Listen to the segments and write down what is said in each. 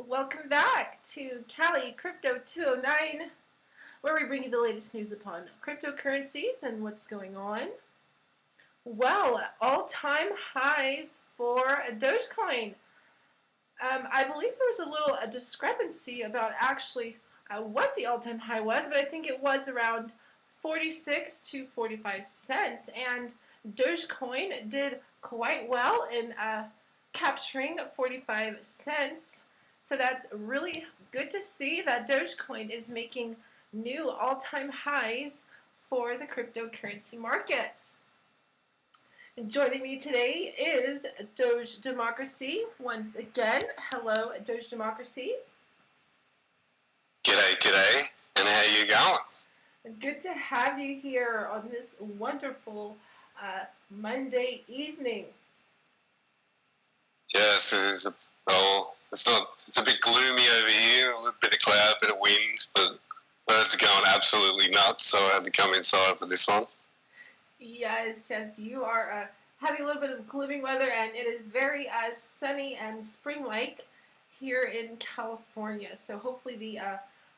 Welcome back to Cali Crypto 209, where we bring you the latest news upon cryptocurrencies and what's going on. Well, all-time highs for DogeCoin. I believe there was a little discrepancy about actually what the all-time high was, but I think it was around 46 to 45 cents, and DogeCoin did quite well in capturing 45 cents. So that's really good to see that DogeCoin is making new all-time highs for the cryptocurrency market. Joining me today is Doge Democracy. Once again, hello, Doge Democracy. G'day, and how you going? Good to have you here on this wonderful Monday evening. Yes, it's a bit gloomy over here, a little bit of cloud, a bit of wind, but it's going absolutely nuts, so I had to come inside for this one. Yes, you are having a little bit of gloomy weather, and it is very sunny and spring-like here in California. So hopefully the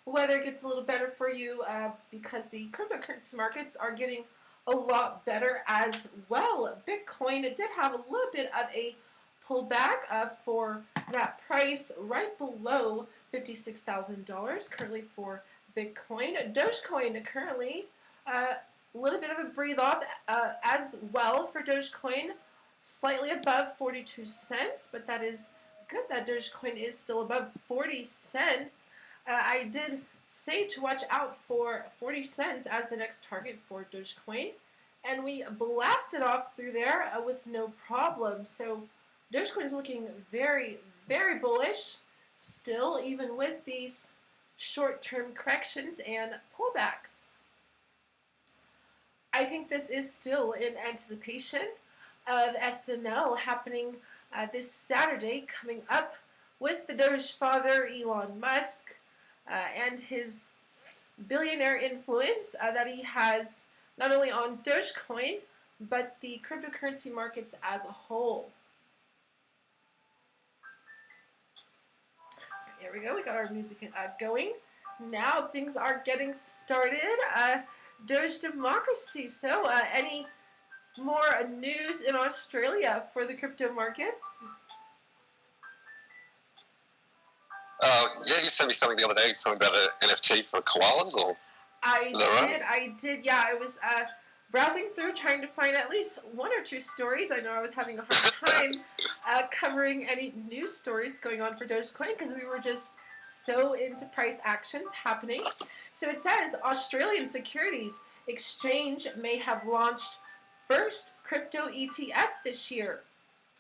weather gets a little better for you because the cryptocurrency markets are getting a lot better as well. Bitcoin did have a little bit of a pullback for that price right below $56,000 currently for Bitcoin. Dogecoin currently a little bit of a breathe off as well for Dogecoin, slightly above 42 cents, but that is good that Dogecoin is still above 40 cents. I did say to watch out for 40 cents as the next target for Dogecoin, and we blasted off through there with no problem. So Dogecoin is looking very, very bullish still, even with these short-term corrections and pullbacks. I think this is still in anticipation of SNL happening this Saturday, coming up with the Doge father, Elon Musk, and his billionaire influence that he has not only on Dogecoin, but the cryptocurrency markets as a whole. There we go, we got our music going. Now things are getting started. Doge Democracy. So, any more news in Australia for the crypto markets? Yeah, you sent me something the other day, something about an NFT for koalas, or? I did, yeah. I was browsing through trying to find at least one or two stories. I know I was having a hard time covering any news stories going on for Dogecoin because we were just so into price actions happening. So it says Australian Securities Exchange may have launched first crypto ETF this year.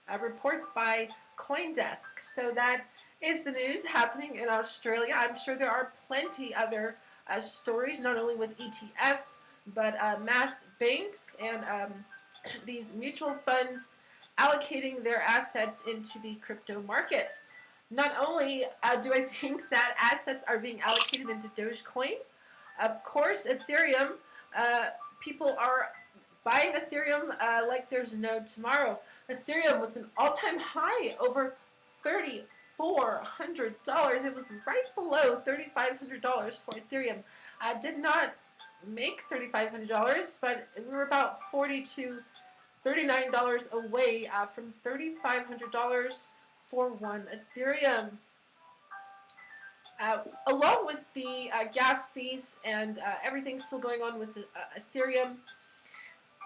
A report by CoinDesk. So that is the news happening in Australia. I'm sure there are plenty other stories, not only with ETFs, but mass banks and these mutual funds allocating their assets into the crypto market. Not only do I think that assets are being allocated into Dogecoin, of course, Ethereum, people are buying Ethereum like there's no tomorrow. Ethereum with an all-time high over $3,400. It was right below $3,500 for Ethereum. I did not make $3,500, but we were about $40 to $39 away from $3,500 for one Ethereum. Along with the gas fees and everything still going on with Ethereum,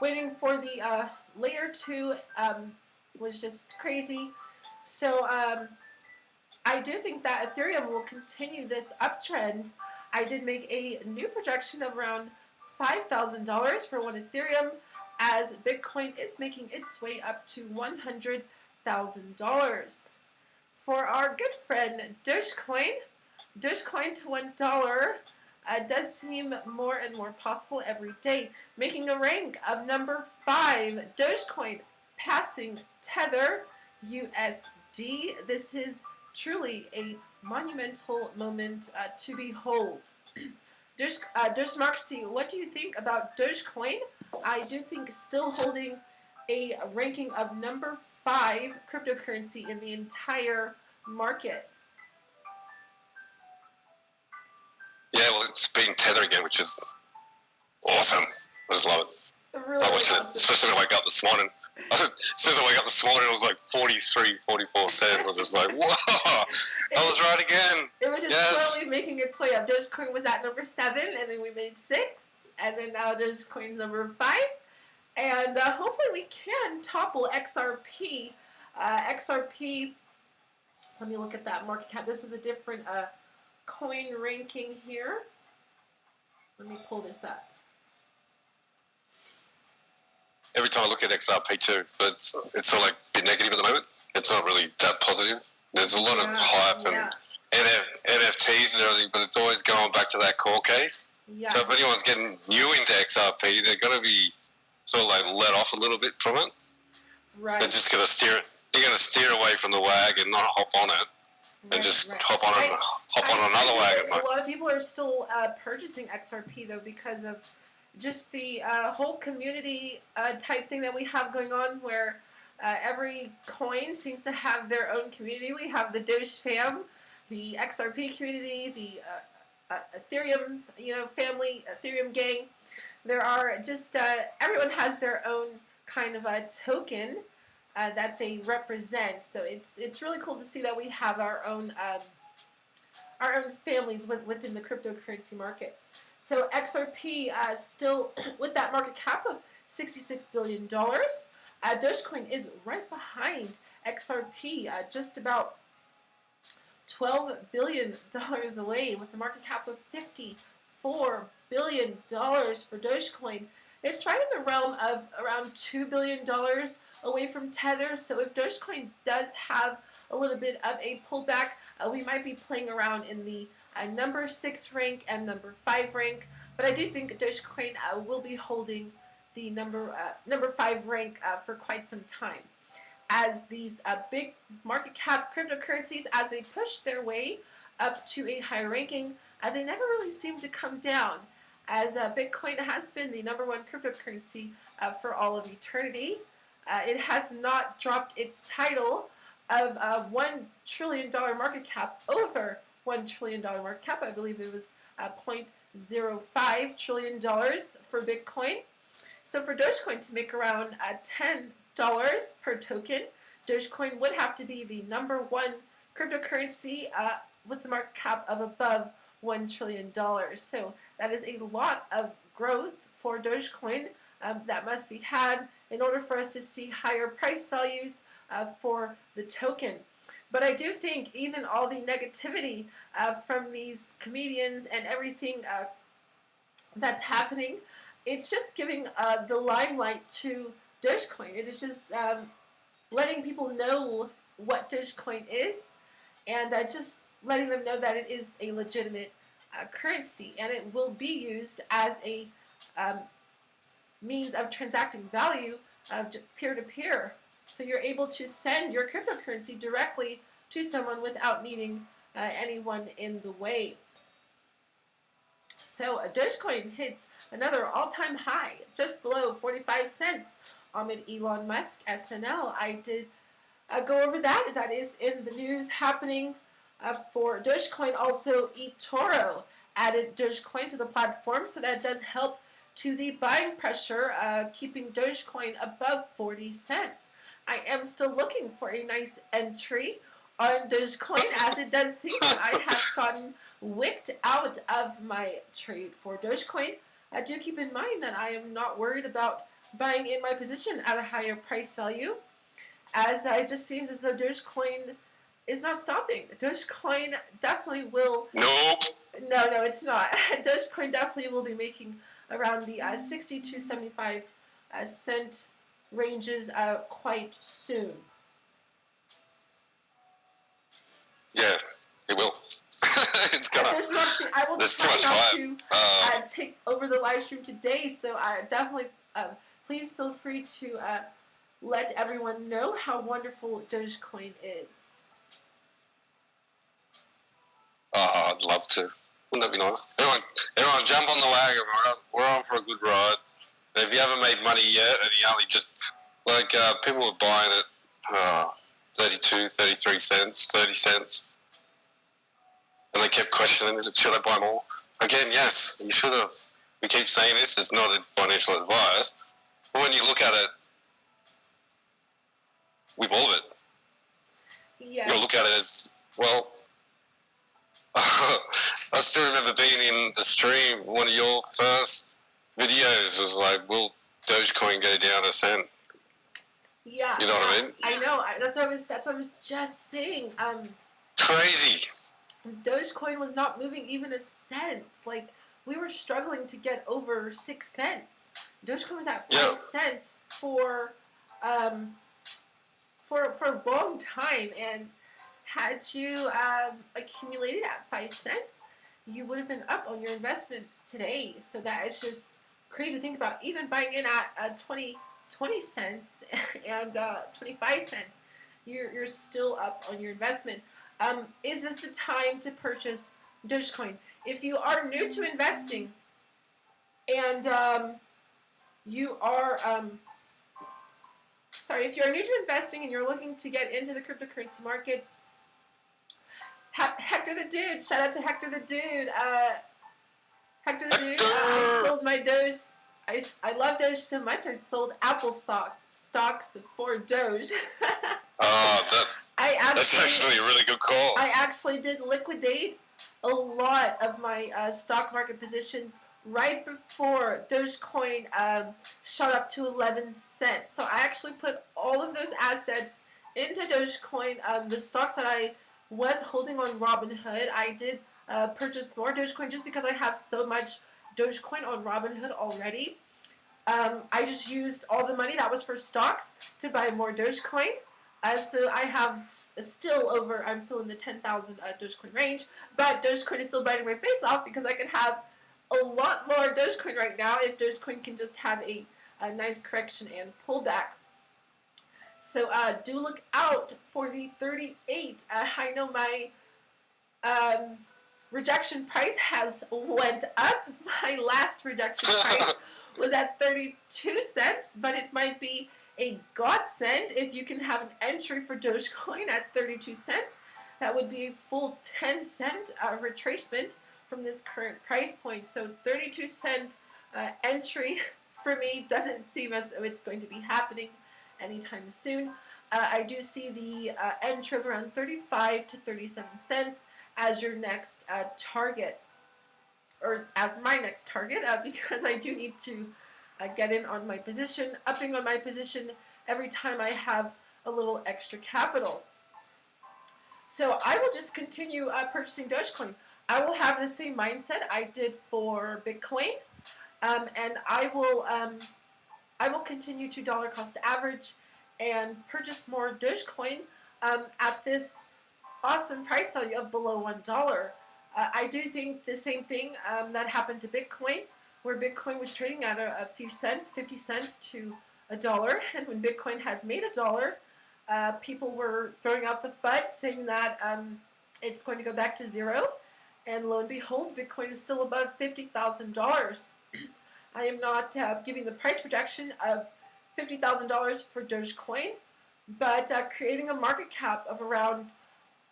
waiting for the layer 2 was just crazy. So I do think that Ethereum will continue this uptrend. I did make a new projection of around $5,000 for one Ethereum, as Bitcoin is making its way up to $100,000. For our good friend Dogecoin to $1 does seem more and more possible every day, making a rank of number 5. Dogecoin passing Tether USD. This is truly a monumental moment to behold. Doge Democracy, what do you think about Dogecoin? I do think still holding a ranking of number 5 cryptocurrency in the entire market. Yeah, well, it's beating Tether again, which is awesome. I just love it. Really I watched awesome. it, especially when I wake up this morning. As soon as I wake up this morning, it was like 43, 44 cents. I'm just like, whoa, I was right again. It was just slowly making its way up. Dogecoin was at number 7, and then we made 6, and then now Dogecoin's number 5. And hopefully we can topple XRP. XRP, let me look at that market cap. This was a different coin ranking here. Let me pull this up. Every time I look at XRP too, but it's sort of like a bit negative at the moment. It's not really that positive. There's a lot of hype and NFTs and everything, but it's always going back to that core case. Yeah. So if anyone's getting new into XRP, they're going to be sort of like let off a little bit from it. Right. They're just going to steer it. You're going to steer away from the wagon, not hop on it, and just hop on another wagon. A lot of people are still purchasing XRP though because of just the whole community type thing that we have going on, where every coin seems to have their own community. We have the Doge fam, the XRP community, the Ethereum, family, Ethereum gang. There are just everyone has their own kind of a token that they represent. So it's really cool to see that we have our own families within the cryptocurrency markets. So XRP still with that market cap of $66 billion. Dogecoin is right behind XRP, just about $12 billion away, with a market cap of $54 billion for Dogecoin. It's right in the realm of around $2 billion away from Tether. So if Dogecoin does have a little bit of a pullback, we might be playing around in the number 6 rank and number 5 rank. But I do think Dogecoin will be holding the number 5 rank for quite some time, as these big market cap cryptocurrencies, as they push their way up to a higher ranking, they never really seem to come down, as Bitcoin has been the number 1 cryptocurrency for all of eternity. It has not dropped its title of $1 trillion market cap over $1 trillion market cap. I believe it was $0.05 trillion for Bitcoin. So for Dogecoin to make around $10 per token, Dogecoin would have to be the number 1 cryptocurrency with a market cap of above $1 trillion. So that is a lot of growth for Dogecoin that must be had in order for us to see higher price values for the token. But I do think even all the negativity from these comedians and everything that's happening, it's just giving the limelight to Dogecoin. It is just letting people know what Dogecoin is, and just letting them know that it is a legitimate currency, and it will be used as a means of transacting value peer-to-peer. So you're able to send your cryptocurrency directly to someone without needing anyone in the way. So Dogecoin hits another all-time high, just below 45 cents amid Elon Musk SNL. I did go over that. That is in the news happening for Dogecoin. Also, eToro added Dogecoin to the platform, so that does help to the buying pressure, keeping Dogecoin above 40 cents. I am still looking for a nice entry on Dogecoin, as it does seem that I have gotten wicked out of my trade for Dogecoin. Do keep in mind that I am not worried about buying in my position at a higher price value, as it just seems as though Dogecoin is not stopping. Dogecoin definitely will... Nope. No, it's not. Dogecoin definitely will be making around the 60 to 75 cent ranges quite soon. Yeah, it will. It's gonna. I will try not to take over the live stream today, so definitely please feel free to let everyone know how wonderful Dogecoin is. Oh, I'd love to. Wouldn't that be nice? Everyone jump on the wagon. We're on for a good ride. And if you haven't made money yet, and you only just, people were buying it 32, 33 cents, 30 cents. And they kept questioning, should I buy more? again, yes, you should have. We keep saying this. It's not a financial advice, but when you look at it with all of it, yes. you look at it as well. I still remember being in the stream. One of your first videos was like, "Will DogeCoin go down a cent?" Yeah, you know what I mean. I know. That's what I was just saying. Crazy. Dogecoin was not moving even a cent. Like, we were struggling to get over 6 cents. Dogecoin was at 5 cents for a long time, and had you accumulated at 5 cents, you would have been up on your investment today. So that is just crazy to think about. Even buying in at 20 cents and 25 cents, you're still up on your investment. Is this the time to purchase DogeCoin? If you are new to investing and you are if you're new to investing and you're looking to get into the cryptocurrency markets, Hector the Dude, shout out to Hector the Dude. Hector the Dude, I sold my Doge. I love Doge so much, I sold Apple stocks for Doge. That's actually a really good call. I actually did liquidate a lot of my stock market positions right before Dogecoin shot up to 11 cents. So I actually put all of those assets into Dogecoin. The stocks that I was holding on Robinhood, I did purchase more Dogecoin just because I have so much Dogecoin on Robinhood already. I just used all the money that was for stocks to buy more Dogecoin. So I have I'm still in the 10,000 Dogecoin range, but Dogecoin is still biting my face off because I could have a lot more Dogecoin right now if Dogecoin can just have a nice correction and pullback. So do look out for the 38. I know my rejection price has went up. My last rejection price was at 32 cents, but it might be a godsend if you can have an entry for Dogecoin at 32 cents. That would be a full 10-cent retracement from this current price point. So 32-cent entry for me doesn't seem as though it's going to be happening anytime soon. I do see the entry of around 35 to 37 cents as your next target, or as my next target, because I do need to get in on my position, upping on my position every time I have a little extra capital. So I will just continue purchasing Dogecoin. I will have the same mindset I did for Bitcoin, and I will continue to dollar cost average and purchase more Dogecoin at this awesome price value of below $1. I do think the same thing that happened to Bitcoin, where Bitcoin was trading at a few cents, 50 cents to $1, and when Bitcoin had made $1, people were throwing out the FUD, saying that it's going to go back to zero, and lo and behold, Bitcoin is still above $50,000. I am not giving the price projection of $50,000 for Dogecoin, but creating a market cap of around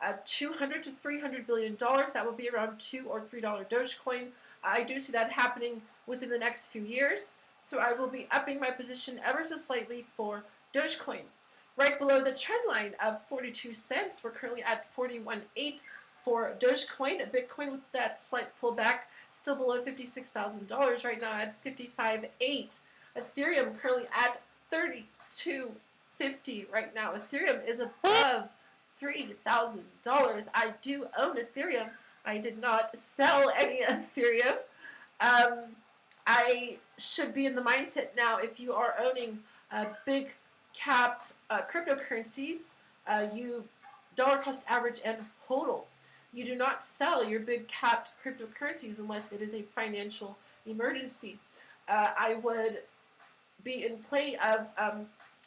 $200 to $300 billion. That will be around $2 or $3 Dogecoin. I do see that happening within the next few years, so I will be upping my position ever so slightly for Dogecoin. Right below the trend line of 42 cents, we're currently at 41.8 for Dogecoin. Bitcoin with that slight pullback, still below $56,000 right now at 55.8. Ethereum currently at 32.50 right now. Ethereum is above $3,000. I do own Ethereum. I did not sell any Ethereum. I should be in the mindset now, if you are owning big capped cryptocurrencies, you dollar cost average and hodl. You do not sell your big capped cryptocurrencies unless it is a financial emergency. I would be in play of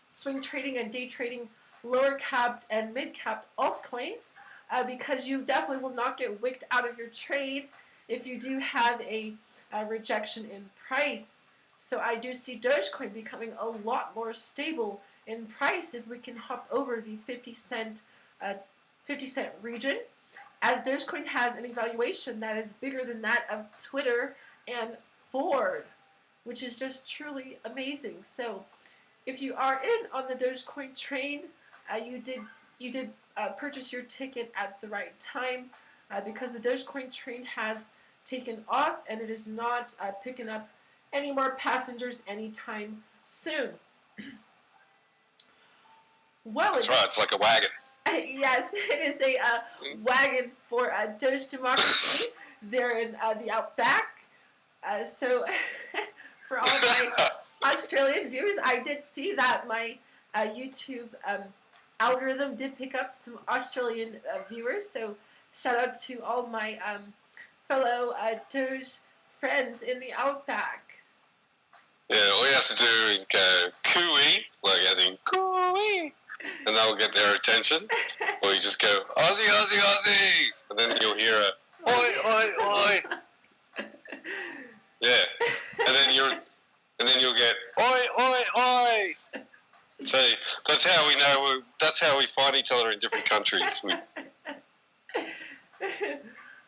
swing trading and day trading lower capped and mid capped altcoins, because you definitely will not get wicked out of your trade if you do have a rejection in price. So I do see Dogecoin becoming a lot more stable in price if we can hop over the 50 cent region. as Dogecoin has an evaluation that is bigger than that of Twitter and Ford, which is just truly amazing. So if you are in on the Dogecoin train, you did purchase your ticket at the right time, because the Dogecoin train has taken off and it is not picking up any more passengers anytime soon. Well, that's right. It's like a wagon. Yes, it is a wagon for Doge democracy. They're in the outback. So for all my Australian viewers, I did see that my YouTube algorithm did pick up some Australian viewers. So shout out to all my fellow Doge friends in the outback. Yeah, all you have to do is go cooey, like as in cooey, and that'll get their attention. Or you just go Aussie, Aussie, Aussie, and then you'll hear a oi, oi, oi. Yeah, and then you'll get oi, oi, oi. So that's how we know. That's how we find each other in different countries.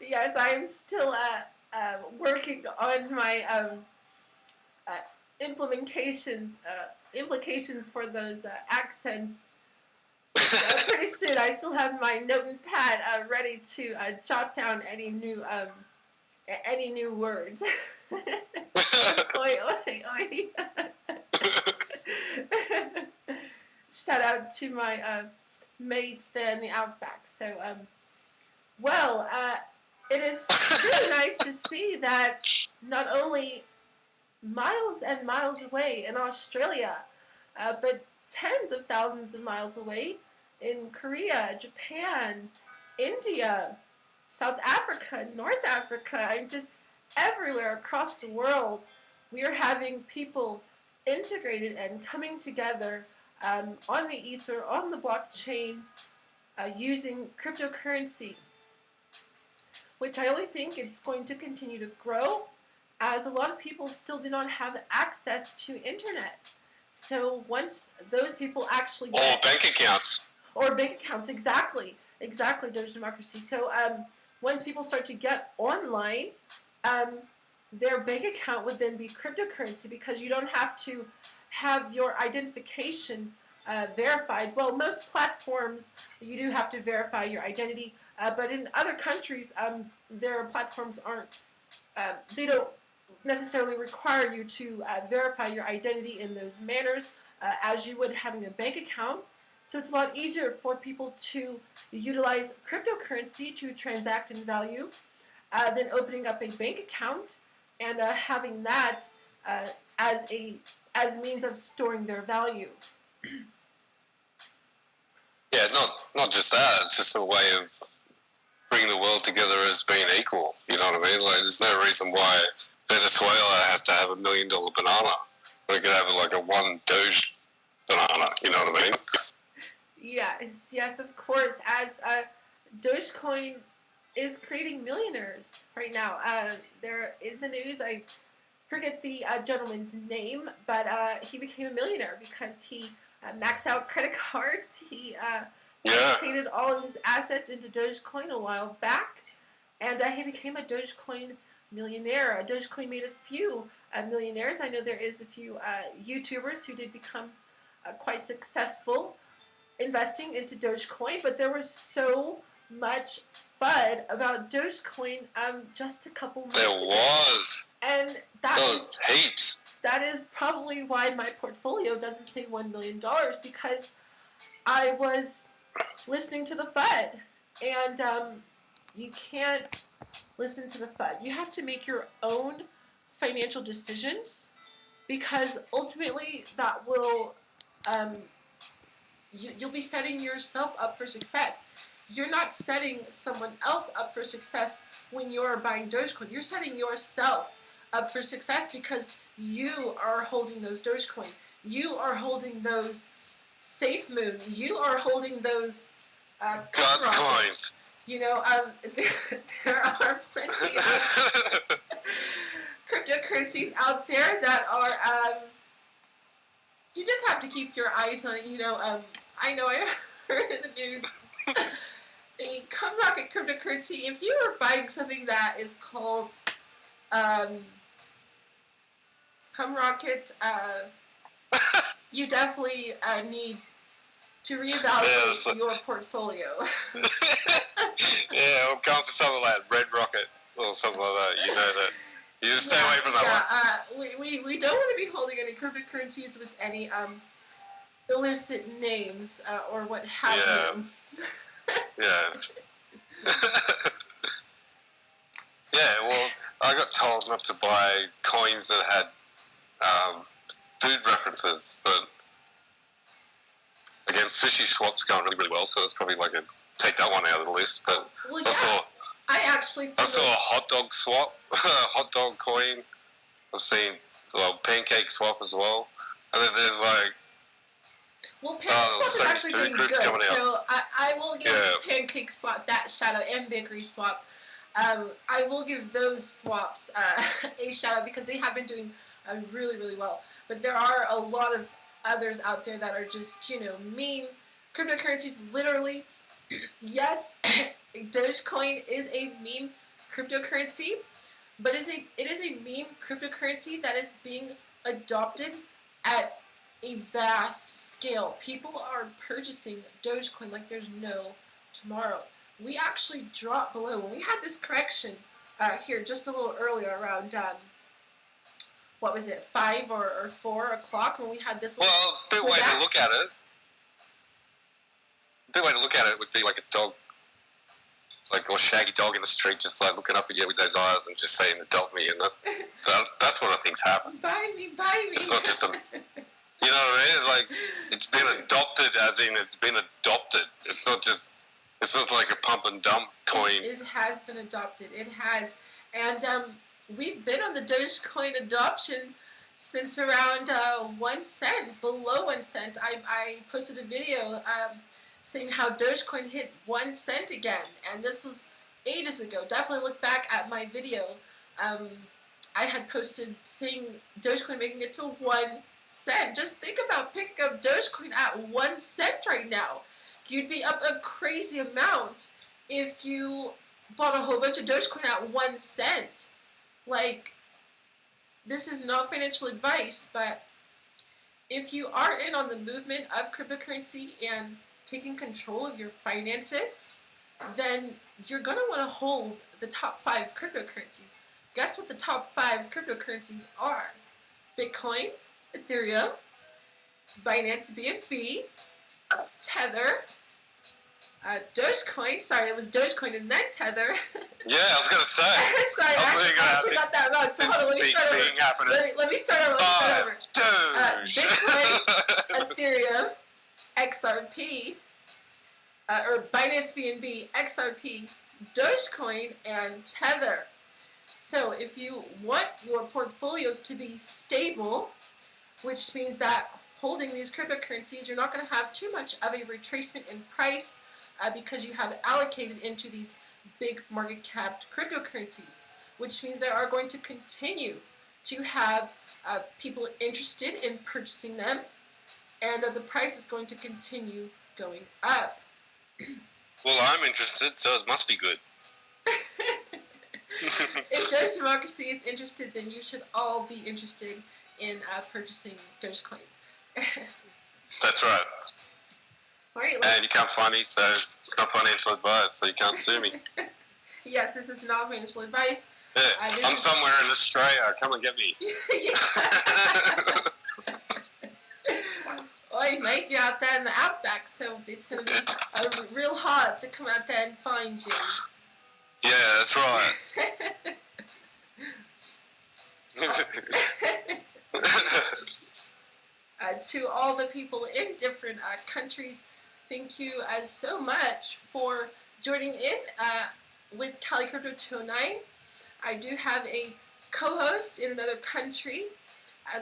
Yes, I'm still working on my implications for those accents. Pretty soon, I still have my notepad ready to jot down any new words. Oi, oi, oi. Shout out to my mates there in the outback. So, it is really nice to see that not only miles and miles away in Australia, but tens of thousands of miles away in Korea, Japan, India, South Africa, North Africa, and just everywhere across the world, we are having people integrated and coming together on the ether, on the blockchain, using cryptocurrency, which I only think it's going to continue to grow, as a lot of people still do not have access to internet. So once those people actually get... bank accounts. Or bank accounts, exactly, Doge democracy. So once people start to get online, their bank account would then be cryptocurrency, because you don't have to have your identification verified. Well, most platforms, you do have to verify your identity, but in other countries, their platforms aren't, they don't necessarily require you to verify your identity in those manners as you would having a bank account. So it's a lot easier for people to utilize cryptocurrency to transact in value than opening up a bank account and having that as a means of storing their value. Yeah, not just that. It's just a way of bringing the world together as being equal. You know what I mean? Like, there's no reason why Venezuela has to have $1 million banana. We could have like a one Doge banana. You know what I mean? Yes, of course. As Dogecoin is creating millionaires right now. They're in the news. I forget the gentleman's name, but he became a millionaire because he maxed out credit cards. He allocated all of his assets into Dogecoin a while back, and he became a Dogecoin millionaire. Dogecoin made a few millionaires. I know there is a few YouTubers who did become quite successful investing into Dogecoin, but there was so much FUD about Dogecoin just a couple months ago. There was. And that was heaps. That is probably why my portfolio doesn't say $1 million, because I was listening to the FUD. And you can't listen to the FUD. You have to make your own financial decisions, because ultimately that will you'll be setting yourself up for success. You're not setting someone else up for success when you're buying Dogecoin. You're setting yourself up for success because you are holding those Dogecoin. You are holding those Safe Moon. You are holding those God's coins. You know, there are plenty of cryptocurrencies out there that are, you just have to keep your eyes on it. You know, I know I heard in the news a Cumrocket cryptocurrency, if you are buying something that is called Cumrocket, you definitely need to reevaluate your portfolio. Yeah, I'm going for something like Red Rocket or something like that. You know that. You just stay away from that one. We don't want to be holding any cryptocurrencies with any illicit names or what have you. Yeah. Yeah, well, I got told not to buy coins that had food references, but again, sushi swap's going really, really well, so that's probably like take that one out of the list. But I saw a hot dog swap, hot dog coin. I've seen pancake swap as well, and then there's like. Well, pancake swap is actually doing good, so I will give pancake swap that shout out and bakery swap. I will give those swaps a shout out because they have been doing really, really well. But there are a lot of others out there that are just, meme cryptocurrencies. Literally, yes, DogeCoin is a meme cryptocurrency, but it is a meme cryptocurrency that is being adopted at a vast scale. People are purchasing DogeCoin like there's no tomorrow. We actually dropped below when we had this correction here just a little earlier around what was it, 5 or 4 o'clock when we had this. Well, the way to look at it. The way to look at it would be like a dog, or shaggy dog in the street, just like looking up at you with those eyes and just saying, "Adopt me," and that's what I think's happened. Buy me, buy me. It's not just you know what I mean? Like it's been adopted, as in it's been adopted. It's not just. It's not like a pump and dump coin. It has been adopted. It has, and we've been on the DogeCoin adoption since around 1 cent, below 1 cent. I posted a video saying how DogeCoin hit 1 cent again, and this was ages ago. Definitely look back at my video. I had posted saying DogeCoin making it to 1 cent. Just think about picking up DogeCoin at 1 cent right now. You'd be up a crazy amount if you bought a whole bunch of DogeCoin at 1 cent. Like, this is not financial advice, but if you are in on the movement of cryptocurrency and taking control of your finances, then you're going to want to hold the top 5 cryptocurrencies. Guess what the top 5 cryptocurrencies are? Bitcoin, Ethereum, Binance BNB, Tether, DogeCoin. Sorry, it was DogeCoin and then Tether. Yeah, I was gonna say. Sorry, I actually got that wrong. So hold on, let me start over. Let me start over. Bitcoin, Ethereum, XRP, or Binance BNB, XRP, DogeCoin, and Tether. So if you want your portfolios to be stable, which means that holding these cryptocurrencies, you're not going to have too much of a retracement in price because you have allocated into these big market capped cryptocurrencies, which means they are going to continue to have people interested in purchasing them, and the price is going to continue going up. Well, I'm interested, so it must be good. If Doge Democracy is interested, then you should all be interested in purchasing DogeCoin. That's right. All right, and you can't find me, so it's not financial advice, so you can't sue me. Yes, this is not financial advice. Yeah, I'm somewhere in Australia. Come and get me. Oi, mate, you're out there in the outback, so it's going to be real hard to come out there and find you. Yeah, that's right. To all the people in different countries, thank you so much for joining in with Gracey209. I do have a co-host in another country,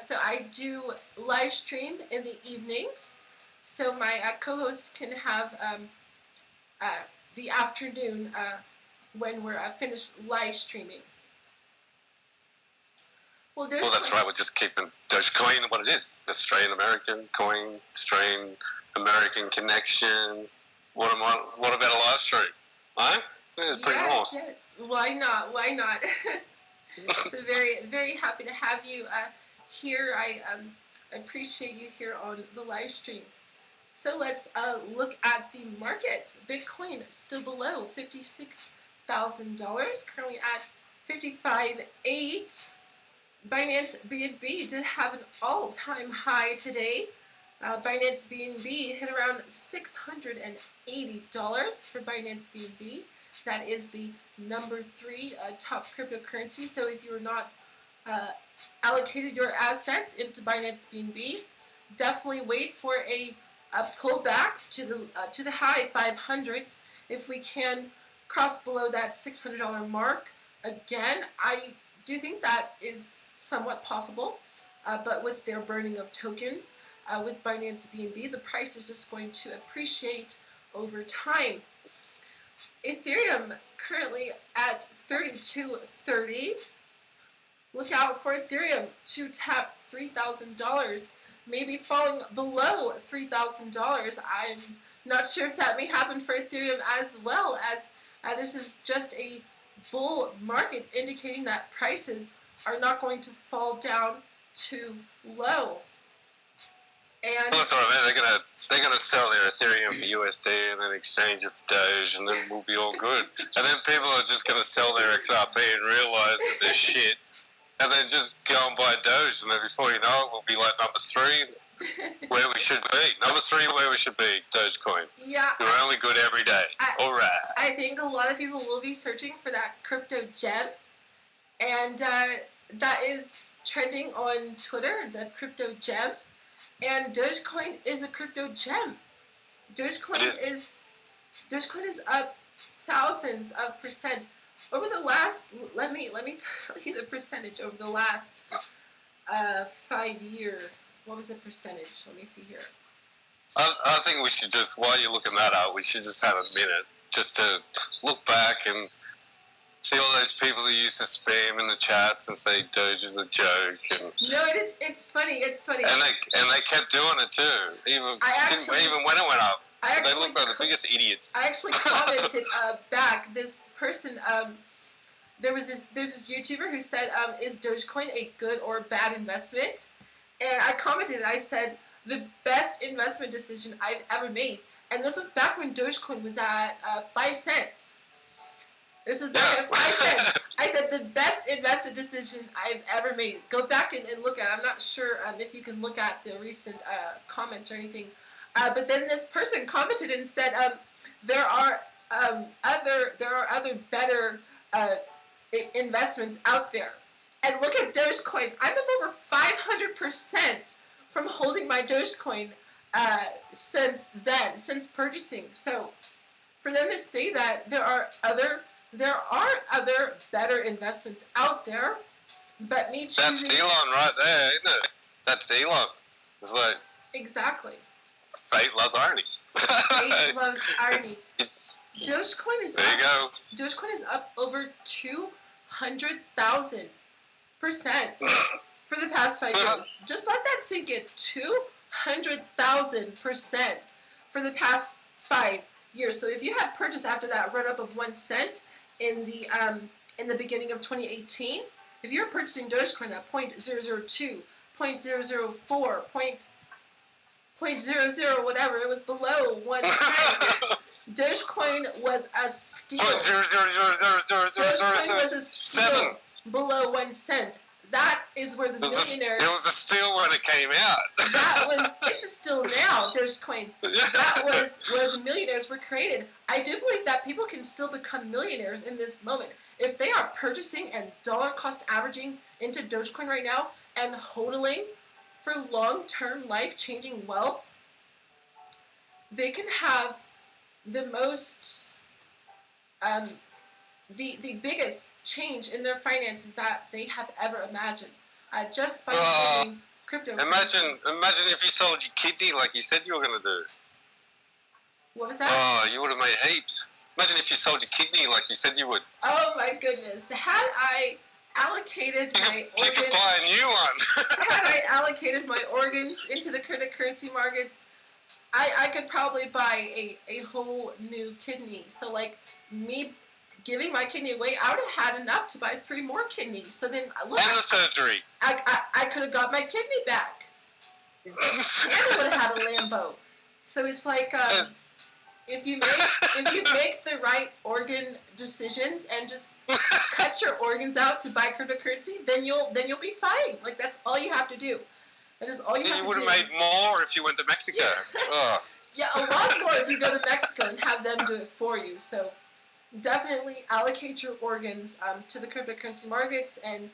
so I do live stream in the evenings, so my co-host can have the afternoon when we're finished live streaming. Well, that's right. We're just keeping DogeCoin what it is. Australian American coin, Australian American connection. What about a live stream? Huh? Yeah, it's pretty nice. Yes. Why not? Why not? So very, very happy to have you here. I appreciate you here on the live stream. So let's look at the markets. Bitcoin still below $56,000, currently at 55.8. Binance BNB did have an all-time high today. Binance BNB hit around $680 for Binance BNB. That is the number 3 top cryptocurrency. So if you're not allocated your assets into Binance BNB, definitely wait for a pullback to the high 500s. If we can cross below that $600 mark again, I do think that is somewhat possible. But with their burning of tokens, with Binance BNB, the price is just going to appreciate over time. Ethereum currently at 32.30. Look out for Ethereum to tap $3,000, maybe falling below $3,000. I'm not sure if that may happen for Ethereum as well, as this is just a bull market indicating that prices are not going to fall down too low. And that's what I mean. They're gonna sell their Ethereum for USD and then exchange it for Doge, and then we'll be all good. And then people are just gonna sell their XRP and realize that they're shit, and then just go and buy Doge, and then before you know it, we'll be like number 3 where we should be. Number 3 where we should be. DogeCoin. Yeah, we're only good every day. All right. I think a lot of people will be searching for that crypto gem, and that is trending on Twitter. The crypto gem. And DogeCoin is a crypto gem. DogeCoin is up thousands of percent over the last. Let me tell you the percentage over the last 5 years. What was the percentage? Let me see here. I think we should just, while you're looking that up, we should just have a minute just to look back and see all those people who used to spam in the chats and say Doge is a joke. And no, it's funny. It's funny. And they kept doing it too, even when it went up. They looked like the biggest idiots. I actually commented back. This person, there's this YouTuber who said, "Is Dogecoin a good or bad investment?" And I commented. I said, "The best investment decision I've ever made." And this was back when Dogecoin was at 5 cents. This is back at 5 cents. I said the best investment decision I've ever made. Go back and look at it. I'm not sure if you can look at the recent comments or anything. But then this person commented and said there are other better investments out there. And look at Dogecoin. I'm up over 500% from holding my Dogecoin since purchasing. So for them to say that there are other better investments out there, but me choosing... That's Elon right there, isn't it? That's Elon. It's like... Exactly. Fate loves irony. Fate loves irony. Dogecoin is there you go. Dogecoin is up over 200,000% for the past 5 years. Just let that sink in. 200,000% for the past 5 years. So if you had purchased after that run up of 1 cent in the beginning of 2018, if you're purchasing Dogecoin at 0.002, 0.004, 0.00 whatever, it was below 1 cent. Dogecoin was a steal. Dogecoin was a steal below 1 cent. That is where the millionaires... It was a steal when it came out. It's a steal now, Dogecoin. That was where the millionaires were created. I do believe that people can still become millionaires in this moment. If they are purchasing and dollar cost averaging into Dogecoin right now and hodling for long-term life-changing wealth, they can have the most, the biggest change in their finances that they have ever imagined, just by holding crypto. Imagine if you sold your kidney like you said you were going to do. What was that? Oh, you would have made heaps. Imagine if you sold your kidney like you said you would. Oh my goodness! Had I allocated my organs, you could buy a new one. had I allocated my organs into the cryptocurrency markets, I could probably buy a whole new kidney. So like me giving my kidney away, I would have had enough to buy 3 more kidneys. So then look, and the surgery. I could have got my kidney back. And I would have had a Lambo. So it's like if you make the right organ decisions and just cut your organs out to buy cryptocurrency, then you'll be fine. Like that's all you have to do. That is all you have to do. You would have made more if you went to Mexico. Yeah. Oh. Yeah, a lot more if you go to Mexico and have them do it for you. So definitely allocate your organs to the cryptocurrency markets, and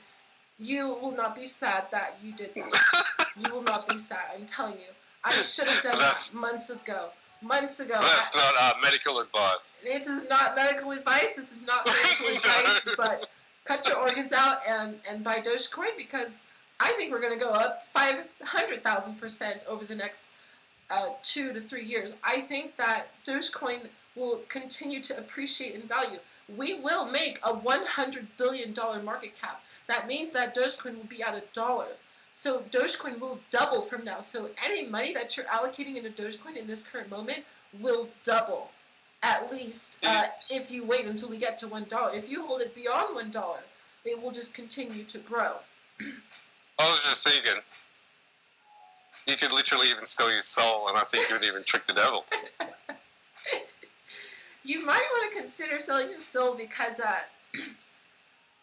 you will not be sad that you did that. You will not be sad. I'm telling you. I should have done that months ago. Months ago. That's not medical advice. This is not medical advice. This is not financial advice. But cut your organs out and buy DogeCoin, because I think we're going to go up 500,000% over the next 2 to 3 years. I think that DogeCoin will continue to appreciate in value. We will make a $100 billion market cap. That means that DogeCoin will be at $1. So Dogecoin will double from now. So any money that you're allocating into Dogecoin in this current moment will double, at least if you wait until we get to $1. If you hold it beyond $1, it will just continue to grow. I was just thinking, you could literally even sell your soul, and I think you would even trick the devil. You might want to consider selling your soul, because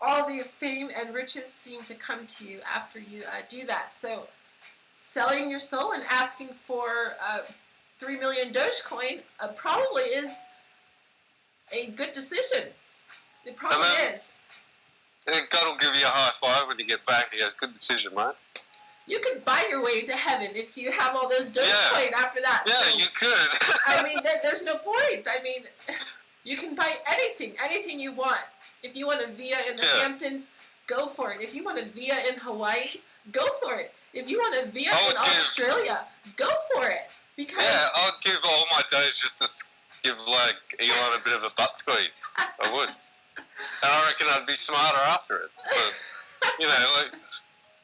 all the fame and riches seem to come to you after you do that. So selling your soul and asking for 3 million Dogecoin probably is a good decision. It probably is. God will give you a high five when you get back. He goes, good decision, mate. You could buy your way to heaven if you have all those Dogecoin after that. Yeah, so, you could. I mean, there's no point. I mean, you can buy anything you want. If you want a villa in the Hamptons, go for it. If you want a villa in Hawaii, go for it. If you want a villa in Australia, go for it. Because I'd give all my Doge just to give like Elon a bit of a butt squeeze. I would. And I reckon I'd be smarter after it. But, you know, like,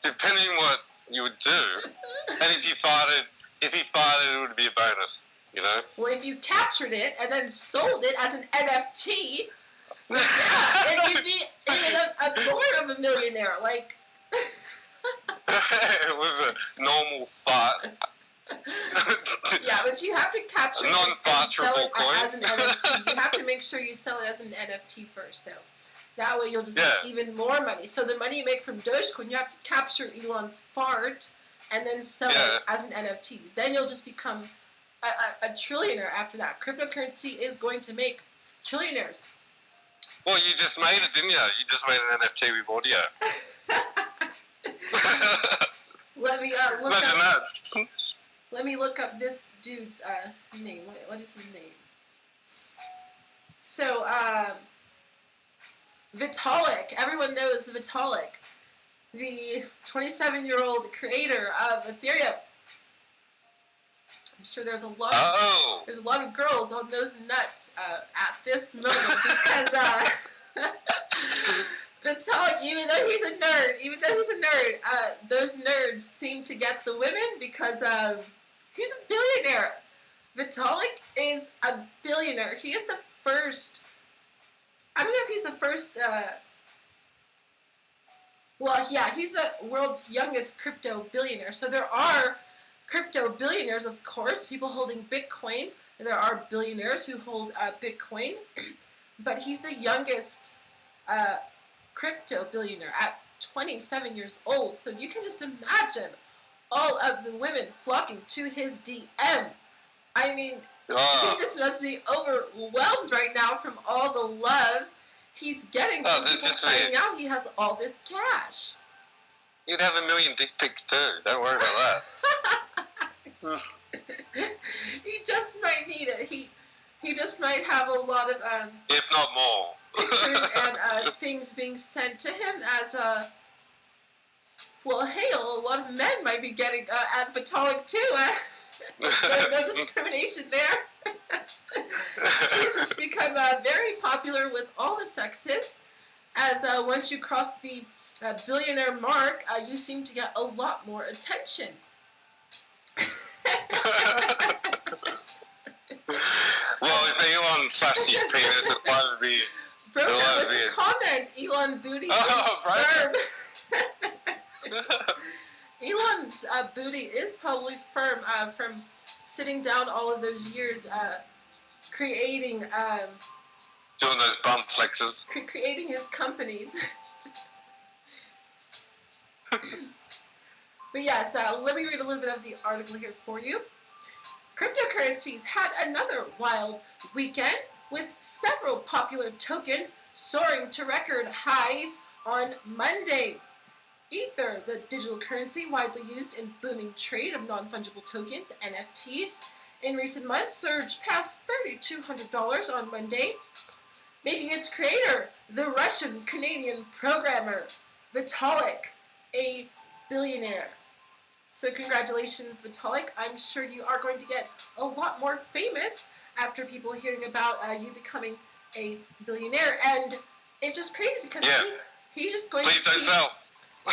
depending what you would do, and if he farted, it would be a bonus, you know? Well, if you captured it and then sold it as an NFT, then you'd be more of a millionaire. Like, it was a normal fart. Yeah, but you have to capture it and sell it as an NFT. You have to make sure you sell it as an NFT first, though. That way you'll just make even more money. So the money you make from Dogecoin, you have to capture Elon's fart and then sell it as an NFT. Then you'll just become a trillionaire after that. Cryptocurrency is going to make trillionaires. Well, you just made it, didn't you? You just made an NFT with audio. Let me look Imagine up. that. Let me look up this dude's name. What is his name? So, Vitalik. Everyone knows Vitalik, the 27-year-old creator of Ethereum. I'm sure there's a lot. There's a lot of girls on those nuts at this moment because Vitalik, even though he's a nerd, those nerds seem to get the women because he's a billionaire. Vitalik is a billionaire. He is the first. I don't know if he's the first. Well, yeah, he's the world's youngest crypto billionaire. So there are crypto billionaires, of course, people holding Bitcoin. There are billionaires who hold Bitcoin, but he's the youngest crypto billionaire at 27 years old. So you can just imagine all of the women flocking to his DM. I mean, he just must be overwhelmed right now from all the love he's getting from people finding out he has all this cash. You'd have 1 million dick pics too. Don't worry about that. He just might need it. He just might have a lot of if not more, pictures and things being sent to him as a. Well, hey, a lot of men might be getting at Vitalik too. There's no discrimination there. He's just become very popular with all the sexes. As once you cross the billionaire mark, you seem to get a lot more attention. Elon slash his penis. It'll either be. Broke out with a comment. Elon booty is firm. Elon's booty is probably firm from sitting down all of those years, creating. Doing those bump flexes. Creating his companies. But yes, let me read a little bit of the article here for you. Cryptocurrencies had another wild weekend with several popular tokens soaring to record highs on Monday. Ether, the digital currency widely used in booming trade of non-fungible tokens, NFTs, in recent months surged past $3,200 on Monday, making its creator, the Russian-Canadian programmer Vitalik, a billionaire. So congratulations, Vitalik. I'm sure you are going to get a lot more famous after people hearing about you becoming a billionaire. And it's just crazy because he's just going Please don't sell.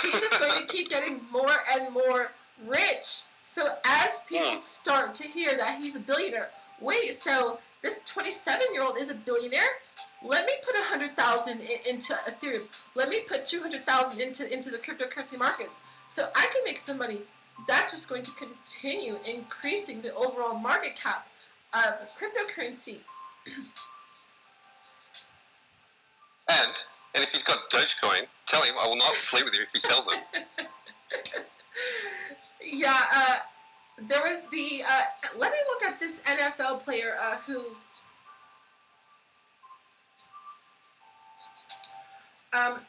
He's just going to keep getting more and more rich. So as people start to hear that he's a billionaire, wait, so this 27-year-old is a billionaire? Let me put 100,000 into Ethereum. Let me put 200,000 into the cryptocurrency markets, so I can make some money. That's just going to continue increasing the overall market cap of cryptocurrency. And if he's got DogeCoin, tell him I will not sleep with him if he sells it. Yeah, there was the. Let me look at this NFL player who.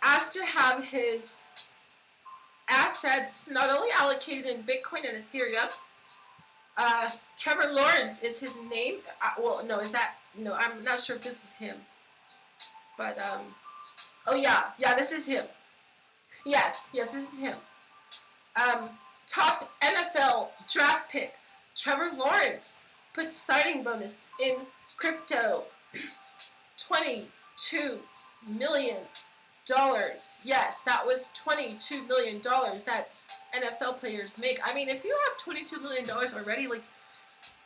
Asked to have his assets not only allocated in Bitcoin and Ethereum. Trevor Lawrence is his name. Well, no, is that no? I'm not sure if this is him. But oh yeah, this is him. Yes, this is him. Top NFL draft pick Trevor Lawrence put signing bonus in crypto. $22 million. Yes, that was $22 million that NFL players make. I mean, if you have $22 million already, like,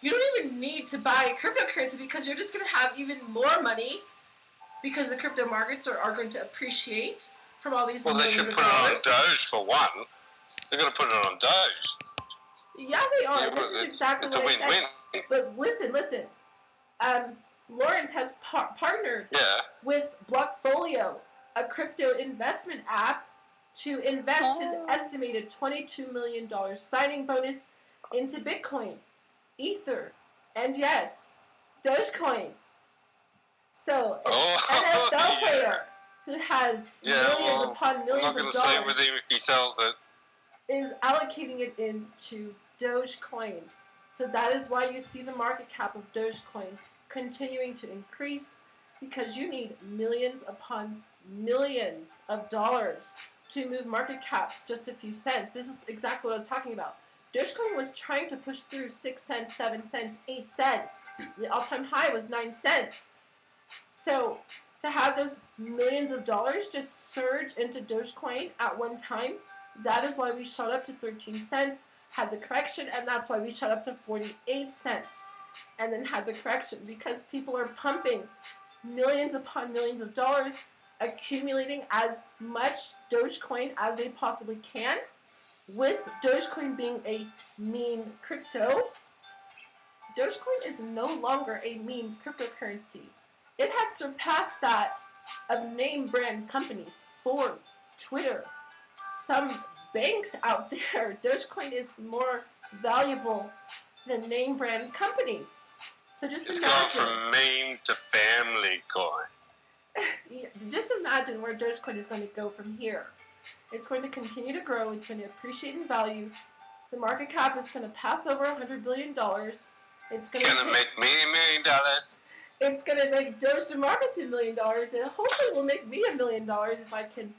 you don't even need to buy cryptocurrency because you're just going to have even more money because the crypto markets are going to appreciate from all these millions of dollars. Well, they should put it on Doge for one. They're going to put it on Doge. Yeah, they are. Yeah, this is exactly it's what a win-win. But listen. Lawrence has partnered with Blockfolio, a crypto investment app, to invest his estimated $22 million signing bonus into Bitcoin, Ether, and yes, DogeCoin. So, an NFL player who has millions upon millions of dollars. I'm not going to say with him if he sells it. Is allocating it into DogeCoin. So that is why you see the market cap of DogeCoin continuing to increase, because you need millions upon millions of dollars to move market caps just a few cents. This is exactly what I was talking about. DogeCoin was trying to push through 6 cents, 7 cents, 8 cents. The all-time high was 9 cents. So to have those millions of dollars just surge into DogeCoin at one time, that is why we shot up to 13 cents, had the correction, and that's why we shot up to 48 cents, and then had the correction, because people are pumping millions upon millions of dollars, accumulating as much Dogecoin as they possibly can, with Dogecoin being a meme crypto. Dogecoin is no longer a meme cryptocurrency. It has surpassed that of name brand companies, Ford, Twitter, some banks out there. Dogecoin is more valuable than name brand companies. So just imagine. It's gone from meme to family coin. Just imagine where Dogecoin is going to go from here. It's going to continue to grow. It's going to appreciate in value. The market cap is going to pass over $100 billion. It's going to make me $1 million. It's going to make Doge DeMarcus $1 million, and hopefully will make me $1 million if I can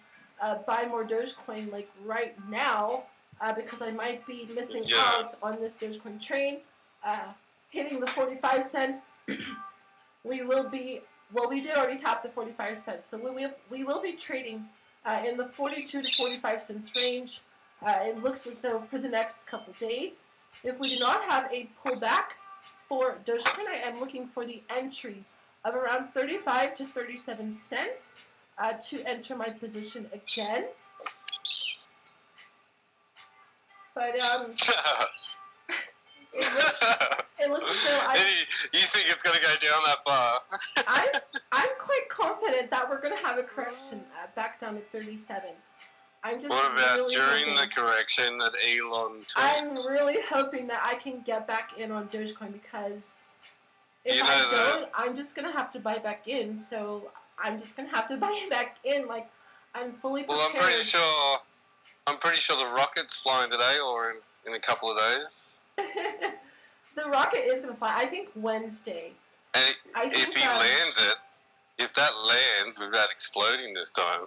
buy more Dogecoin like right now, because I might be missing out on this Dogecoin train. Hitting the 45 cents, we will be, well, we did already tap the 45 cents, so we will be trading in the 42 to 45 cents range. It looks as though for the next couple days. If we do not have a pullback for Dogecoin, I am looking for the entry of around 35 to 37 cents to enter my position again. But it looks as though you think it's going to go down that far? I'm quite confident that we're going to have a correction back down to 37. I'm just what about really during hoping, the correction that Elon tweets? I'm really hoping that I can get back in on DogeCoin, because if I don't, I'm just going to have to buy back in. So I'm just going to have to buy it back in. Like, I'm fully prepared. Well, I'm pretty sure the rocket's flying today or in a couple of days. The rocket is going to fly. I think Wednesday. And if he lands it, if that lands without exploding this time,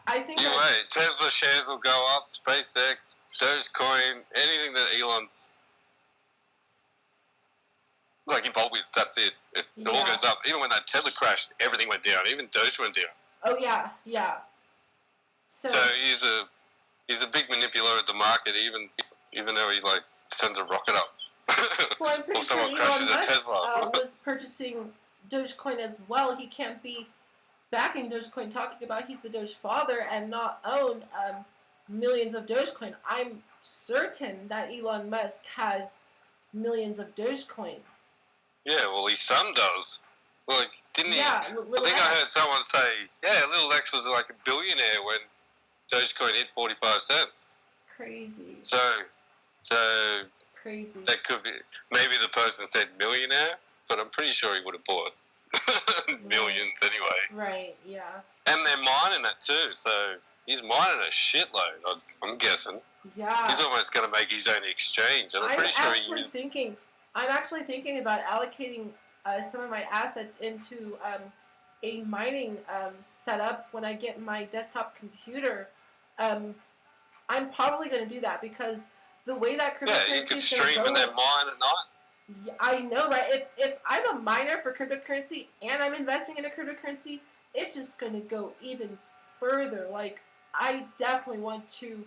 I think you wait. Tesla shares will go up. SpaceX, DogeCoin, anything that Elon's like involved with, that's it. It all goes up. Even when that Tesla crashed, everything went down. Even Doge went down. Oh yeah. So he's a big manipulator of the market, even though he like sends a rocket up. Well, I'm pretty or someone sure crashes Elon a Tesla. was purchasing DogeCoin as well. He can't be backing DogeCoin, talking about he's the Doge father and not own millions of DogeCoin. I'm certain that Elon Musk has millions of DogeCoin. Yeah, well, his son does. Like, didn't he? Yeah, I think I heard someone say, yeah, Little X was like a billionaire when Dogecoin hit 45 cents. Crazy. So crazy. That could be, maybe the person said millionaire, but I'm pretty sure he would have bought millions anyway. Right, yeah. And they're mining it too, so he's mining a shitload, I'm guessing. Yeah. He's almost going to make his own exchange, and I'm pretty sure I'm actually thinking about allocating some of my assets into a mining setup when I get my desktop computer. I'm probably going to do that, because the way that cryptocurrency you can stream and then mine at night. Yeah, I know, right? If I'm a miner for cryptocurrency and I'm investing in a cryptocurrency, it's just going to go even further. Like, I definitely want to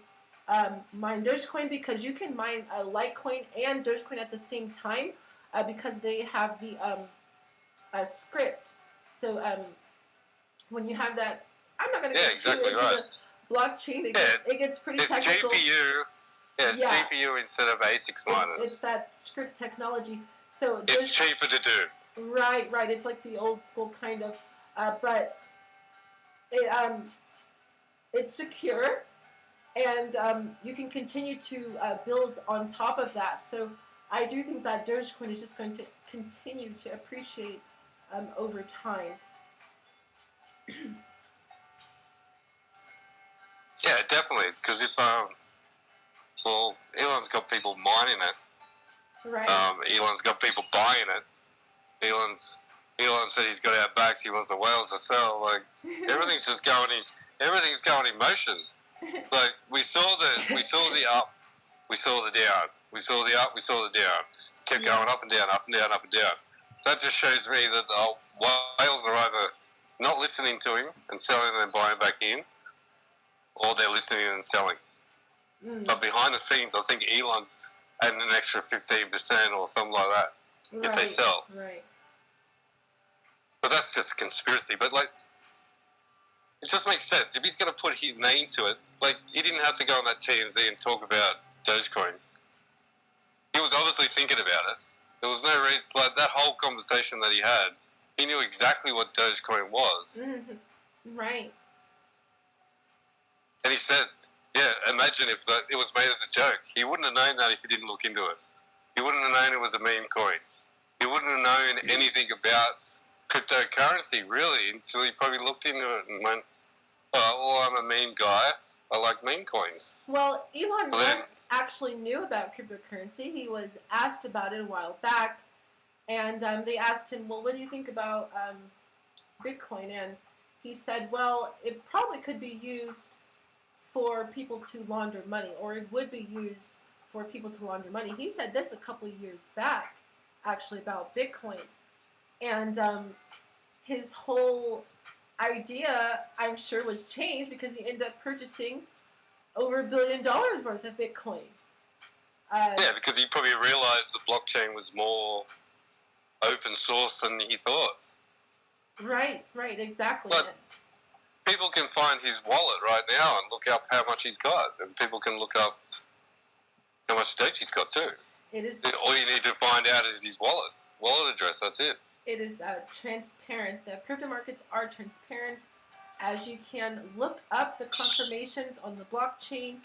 mine Dogecoin, because you can mine Litecoin and Dogecoin at the same time, because they have the script. So when you have that, I'm not going to get too into the blockchain. It gets pretty technical. GPU. Yeah, it's GPU instead of ASICs miners. It's that script technology. So it's cheaper to do. Right. It's like the old school kind of, but it's secure, and you can continue to build on top of that. So I do think that DogeCoin is just going to continue to appreciate over time. Yeah, definitely. Because if well, Elon's got people mining it. Right. Elon's got people buying it. Elon said he's got our backs. He wants the whales to sell. Like, everything's just going in. Everything's going in motion. Like, we saw the up, we saw the down, we saw the up, we saw the down. Kept going up and down, up and down, up and down. That just shows me that the whales are either not listening to him and selling and then buying back in, or they're listening and selling. But behind the scenes, I think Elon's adding an extra 15% or something like that if they sell. Right. But that's just conspiracy. But like, it just makes sense. If he's going to put his name to it, like, he didn't have to go on that TMZ and talk about Dogecoin. He was obviously thinking about it. There was no reason, like, that whole conversation that he had, he knew exactly what Dogecoin was. Right. And he said, yeah, imagine if it was made as a joke. He wouldn't have known that if he didn't look into it. He wouldn't have known it was a meme coin. He wouldn't have known anything about cryptocurrency, really, until he probably looked into it and went, oh, well, I'm a meme guy. I like meme coins. Well, Elon Musk actually knew about cryptocurrency. He was asked about it a while back, and they asked him, well, what do you think about Bitcoin? And he said, well, it probably could be used for people to launder money, or it would be used for people to launder money. He said this a couple of years back, actually, about Bitcoin. And his whole idea, I'm sure, was changed because he ended up purchasing over $1 billion worth of Bitcoin. Yeah, because he probably realized the blockchain was more open source than he thought. Right, exactly. But people can find his wallet right now and look up how much he's got, and people can look up how much Doge he's got too. It is. All you need to find out is his wallet address. That's it. It is transparent. The crypto markets are transparent, as you can look up the confirmations on the blockchain,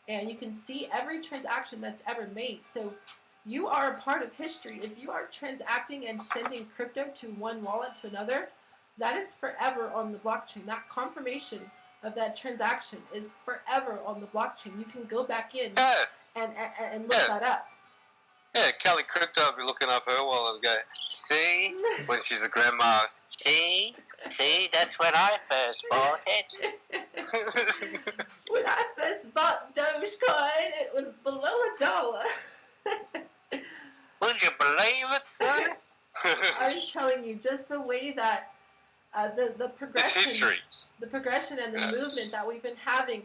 and you can see every transaction that's ever made. So you are a part of history. If you are transacting and sending crypto to one wallet to another, that is forever on the blockchain. That confirmation of that transaction is forever on the blockchain. You can go back in and look that up. Yeah, Kelly Crypto will be looking up her wallet and go, see, when she's a grandma, see, that's when I first bought it. When I first bought DogeCoin, it was below $1. Would you believe it, son? I was telling you, just the way that the progression, it's history. The progression and the movement that we've been having,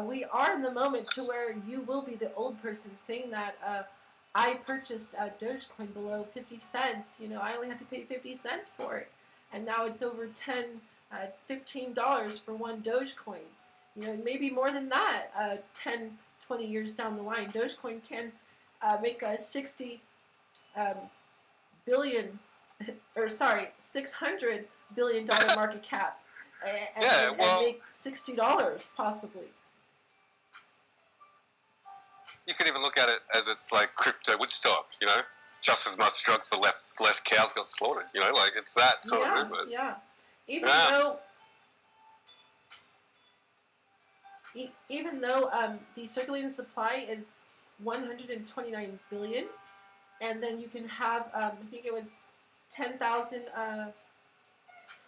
we are in the moment to where you will be the old person saying that I purchased DogeCoin below 50 cents. You know, I only had to pay 50 cents for it, and now it's over $15 for one DogeCoin. You know, maybe more than that. 10, 20 years down the line, DogeCoin can make a $600 billion market cap, and make $60 possibly. You could even look at it as it's like crypto Woodstock, you know, just as much drugs but less cows got slaughtered, you know, like it's that sort of movement. Yeah. Even though the circulating supply is 129 billion, and then you can have I think it was 10,000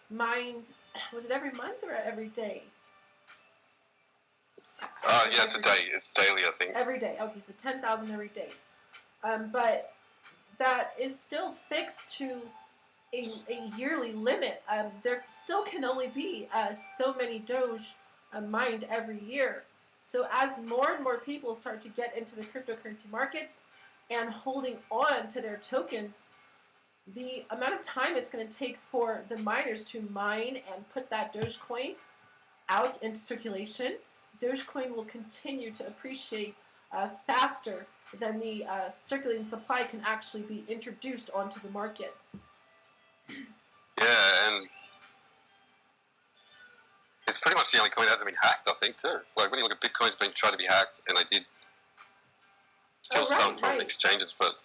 mined. Was it every month or every day? Yeah, it's a day. It's daily, I think. Every day. Okay, so 10,000 every day. But that is still fixed to a yearly limit. There still can only be so many Doge mined every year. So as more and more people start to get into the cryptocurrency markets and holding on to their tokens, the amount of time it's going to take for the miners to mine and put that DogeCoin out into circulation, DogeCoin will continue to appreciate faster than the circulating supply can actually be introduced onto the market. Yeah, and it's pretty much the only coin that hasn't been hacked, I think, too. Like, when you look at Bitcoin's been tried to be hacked, and they did still some from exchanges, but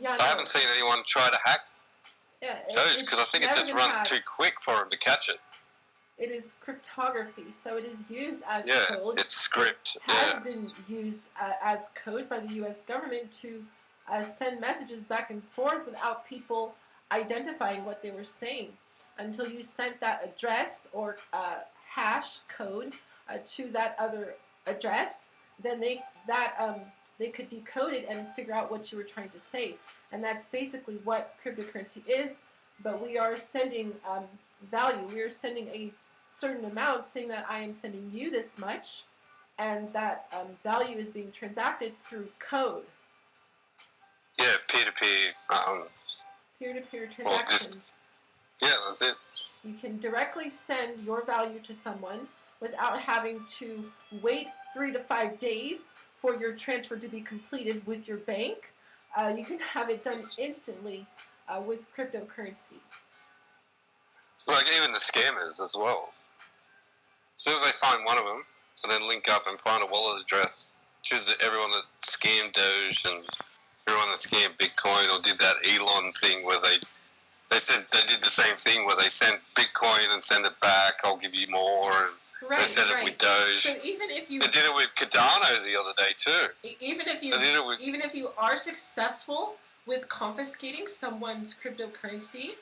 I haven't seen anyone try to hack Doge, because I think it just runs too quick for them to catch it. It is cryptography, so it is used as code. It's script. It has been used as code by the U.S. government to send messages back and forth without people identifying what they were saying. Until you sent that address or hash code to that other address, then they could decode it and figure out what you were trying to say. And that's basically what cryptocurrency is. But we are sending value. We are sending a certain amount, saying that I am sending you this much, and that value is being transacted through code. Yeah, peer-to-peer. Peer-to-peer transactions. That's it. You can directly send your value to someone without having to wait 3 to 5 days for your transfer to be completed with your bank. You can have it done instantly with cryptocurrency. Like even the scammers as well. As soon as they find one of them, and then link up and find a wallet address to everyone that scammed Doge and everyone that scammed Bitcoin, or did that Elon thing where they said they did the same thing where they sent Bitcoin and send it back. I'll give you more. And they said it with Doge. So even if you they did it with Cardano the other day too. Even if you are successful with confiscating someone's cryptocurrency,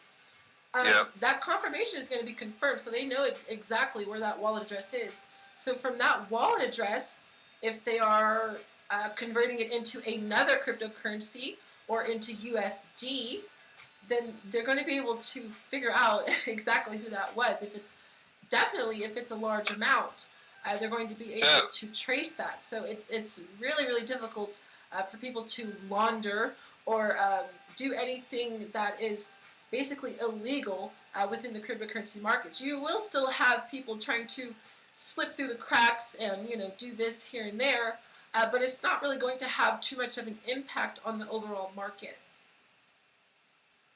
that confirmation is going to be confirmed, so they know exactly where that wallet address is. So from that wallet address, if they are converting it into another cryptocurrency or into USD, then they're going to be able to figure out exactly who that was. If it's a large amount, they're going to be able to trace that. So it's really, really difficult for people to launder or do anything that is basically illegal within the cryptocurrency markets. You will still have people trying to slip through the cracks and, you know, do this here and there, but it's not really going to have too much of an impact on the overall market.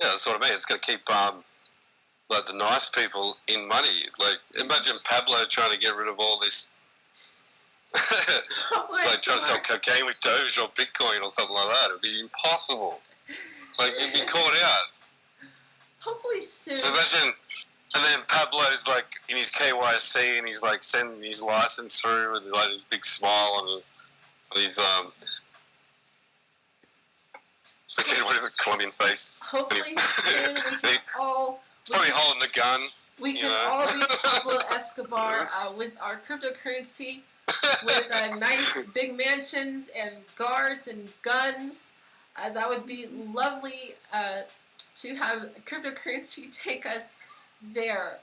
Yeah, that's what I mean. It's going to keep like the nice people in money. Like, imagine Pablo trying to get rid of all this, like trying to sell cocaine with Doge or Bitcoin or something like that. It'd be impossible. Like, he'd be caught out. Hopefully soon. So imagine, and then Pablo's like in his KYC and he's like sending his license through with like this big smile on his what is it, Colombian face. Hopefully soon we can all... Probably holding a gun. We can all be Pablo Escobar with our cryptocurrency, with nice big mansions and guards and guns. That would be lovely to have cryptocurrency take us there.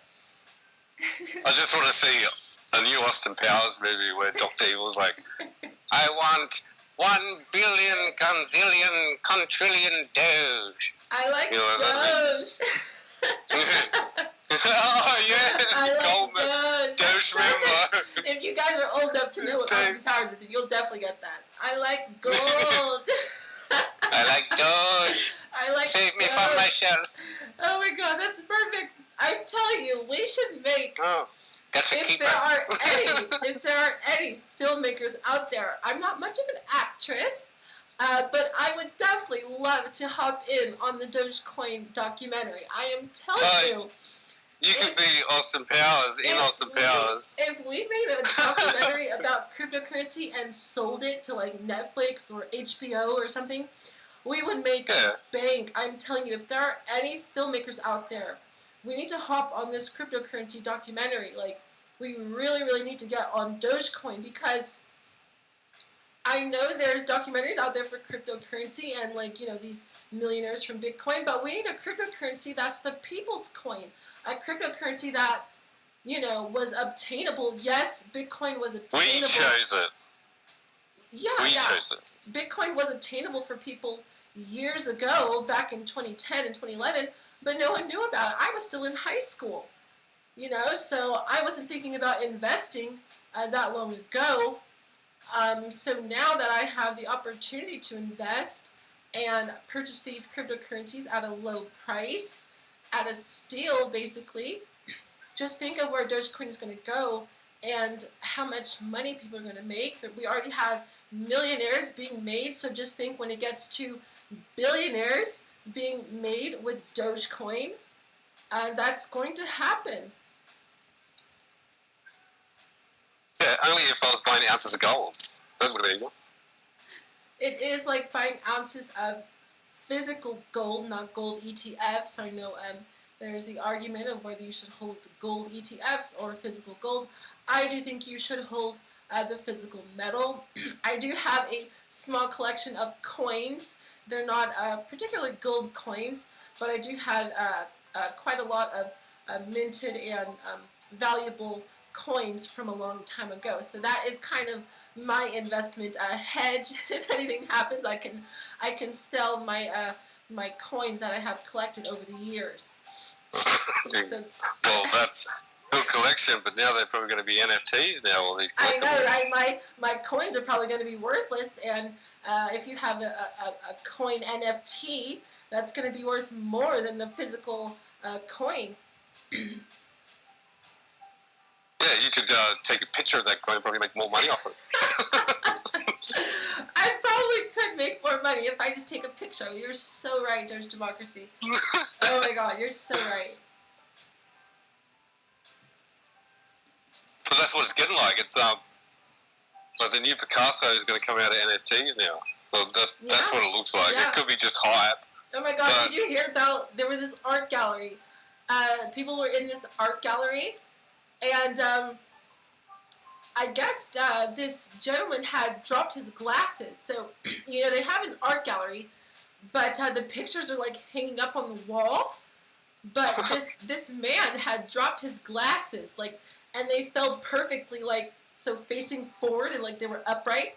I just want to see a new Austin Powers movie where Dr. Evil's like, I want 1 billion conzillion contrillion Doge. I like Doge. Oh yeah, I like Doge member. If you guys are old enough to know what Austin Powers is, you'll definitely get that. I like gold. I like Doge. I like Save me from myself. Oh my god, that's perfect. I'm telling you, we should make. Oh, that's a keeper. If there are any filmmakers out there, I'm not much of an actress, but I would definitely love to hop in on the DogeCoin documentary. I am telling you. You could be Austin Powers in Austin Powers. If we made a documentary about cryptocurrency and sold it to like Netflix or HBO or something, we would make bank. I'm telling you, if there are any filmmakers out there, we need to hop on this cryptocurrency documentary. Like, we really, really need to get on DogeCoin, because I know there's documentaries out there for cryptocurrency and, like, you know, these millionaires from Bitcoin, but we need a cryptocurrency that's the people's coin. A cryptocurrency that, you know, was obtainable. Yes, Bitcoin was obtainable. We chose it. Yeah, we chose it. Bitcoin was obtainable for people years ago, back in 2010 and 2011, but no one knew about it. I was still in high school, you know, so I wasn't thinking about investing that long ago. So now that I have the opportunity to invest and purchase these cryptocurrencies at a low price, at a steal, basically, just think of where DogeCoin is going to go and how much money people are going to make. We already have millionaires being made, so just think when it gets to billionaires being made with DogeCoin, that's going to happen. Yeah, only if I was buying ounces of gold. That would be easier. It is like buying ounces of physical gold, not gold ETFs. I know there's the argument of whether you should hold the gold ETFs or physical gold. I do think you should hold the physical metal. I do have a small collection of coins. They're not particularly gold coins, but I do have quite a lot of minted and valuable coins from a long time ago. So that is kind of my investment hedge. If anything happens, I can sell my my coins that I have collected over the years. Well, that's a good collection, but now they're probably going to be NFTs now, all these collectibles. I know, right? My coins are probably going to be worthless, and if you have a coin NFT, that's going to be worth more than the physical coin. Yeah, you could take a picture of that coin and probably make more money off it. I probably could make more money if I just take a picture. You're so right, Doge Democracy. Oh my god, you're so right. But that's what it's getting like. It's like the new Picasso is going to come out of NFTs now. So that's what it looks like. Yeah. It could be just hype. Oh my god, did you hear about, there was this art gallery. People were in this art gallery, and I guess this gentleman had dropped his glasses. So, you know, they have an art gallery, but the pictures are like hanging up on the wall. But this man had dropped his glasses, like, and they fell perfectly, like, so facing forward, and like they were upright.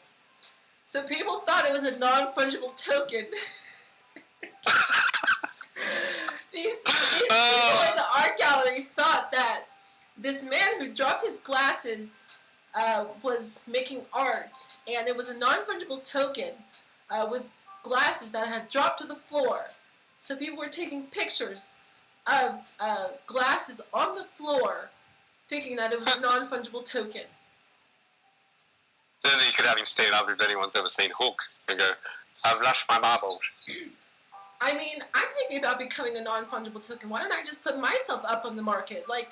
So people thought it was a non-fungible token. These this man who dropped his glasses was making art, and it was a non-fungible token with glasses that had dropped to the floor. So people were taking pictures of glasses on the floor, thinking that it was a non-fungible token. Then you could have him stand up if anyone's ever seen Hook and go, "I've lost my marbles." I mean, I'm thinking about becoming a non-fungible token. Why don't I just put myself up on the market? Like,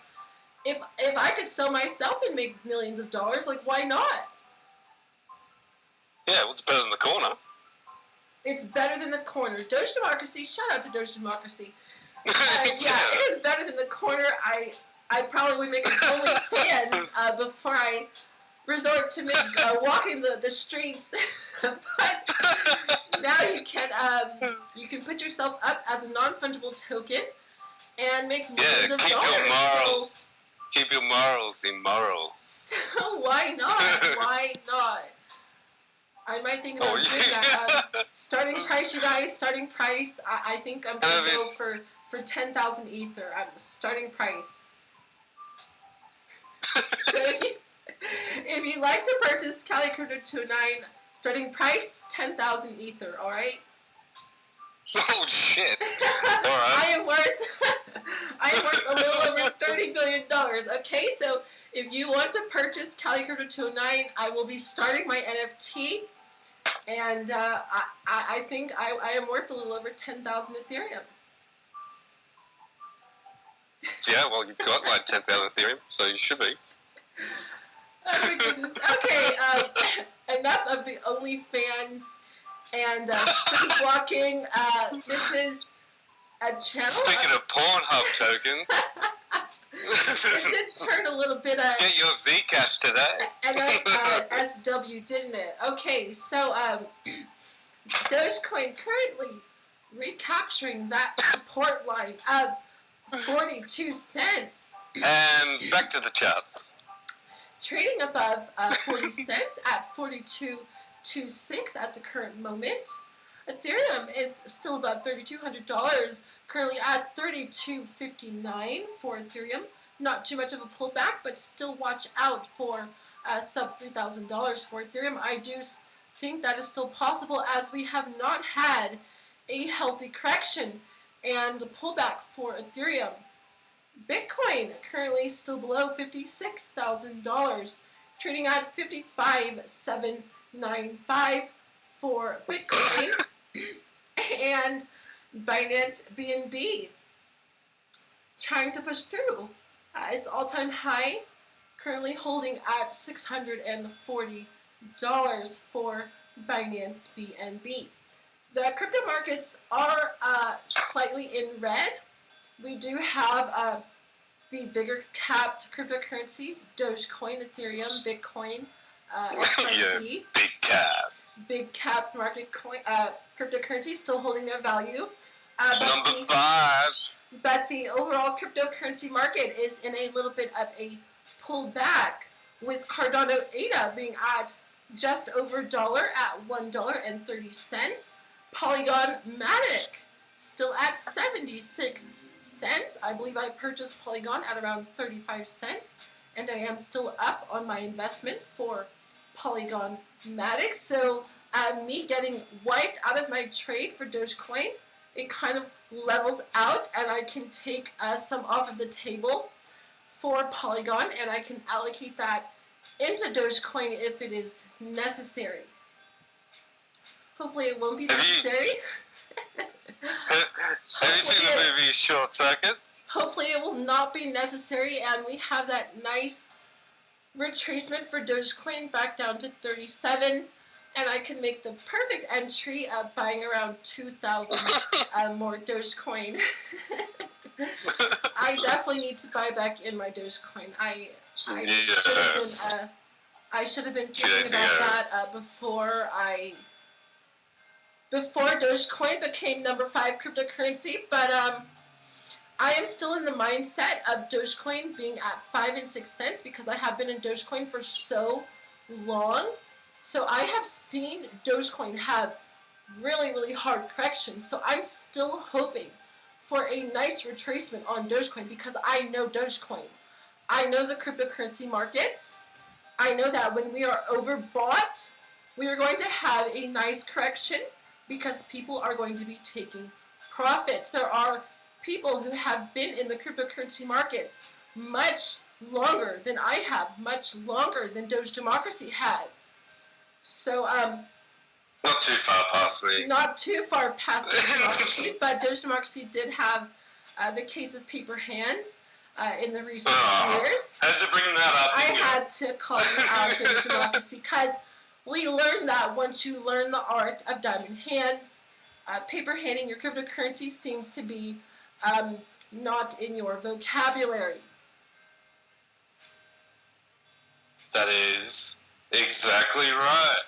if I could sell myself and make millions of dollars, like, why not? Yeah, well, it's better than the corner. It's better than the corner. Doge Democracy, shout out to Doge Democracy. Yeah, it is better than the corner. I probably would make an OnlyFans before I resort to walking the streets. But now you can put yourself up as a non-fungible token and make millions of dollars. Keep your morals. Keep your morals immoral. So why not? Why not? I might think about doing that. Starting price, you guys. Starting price. I think I'm gonna go for 10,000 Ether. I'm starting price. So if you'd like to purchase Crypto209, starting price 10,000 Ether. All right. Oh shit! All right. I am worth a little over $30 billion. Okay, so if you want to purchase Crypto209, I will be starting my NFT, and I think I am worth a little over 10,000 Ethereum. Yeah, well, you've got like 10,000 Ethereum, so you should be. Oh my goodness. Okay, enough of the OnlyFans and street walking. This is a channel. Speaking of Pornhub token. It did turn a little bit. Get your Zcash today. And SW, didn't it? Okay, so DogeCoin currently recapturing that support line of 42 cents. And back to the charts. Trading above 40 cents at 42.26 at the current moment. Ethereum is still above $3,200, currently at $32.59 for Ethereum. Not too much of a pullback, but still watch out for sub $3,000 for Ethereum. I do think that is still possible, as we have not had a healthy correction and pullback for Ethereum. Bitcoin currently still below $56,000, trading at $55,795 for Bitcoin. And Binance BNB trying to push through its all-time high, currently holding at $640 for Binance BNB. The crypto markets are slightly in red. We do have the bigger capped cryptocurrencies: DogeCoin, Ethereum, Bitcoin, XRP. Big cap. Big cap market coin, cryptocurrencies still holding their value. Number 5. But the overall cryptocurrency market is in a little bit of a pullback, with Cardano ADA being at just over $1 at $1.30. Polygon Matic still at 76 cents. I believe I purchased Polygon at around 35 cents, and I am still up on my investment for Polygon Matic. So me getting wiped out of my trade for Dogecoin, it kind of levels out, and I can take some off of the table for Polygon, and I can allocate that into Dogecoin if it is necessary. Hopefully it won't be necessary. Have you seen the movie Short Circuit? Hopefully it will not be necessary, and we have that nice retracement for Dogecoin back down to 37, and I can make the perfect entry of buying around 2,000 more Dogecoin. I definitely need to buy back in my Dogecoin. I should have been thinking about that before Dogecoin became number 5 cryptocurrency, but I am still in the mindset of Dogecoin being at 5 and 6 cents because I have been in Dogecoin for so long. So I have seen Dogecoin have really, really hard corrections. So I'm still hoping for a nice retracement on Dogecoin because I know Dogecoin. I know the cryptocurrency markets. I know that when we are overbought, we are going to have a nice correction because people are going to be taking profits. There are people who have been in the cryptocurrency markets much longer than I have, much longer than Doge Democracy has. So, not too far past me. Not too far past Doge Democracy, but Doge Democracy did have the case of paper hands in the recent years. Had to bring that up. I had to call you out, Doge Democracy, because we learned that once you learn the art of diamond hands, paper handing your cryptocurrency seems to be not in your vocabulary. That is exactly right.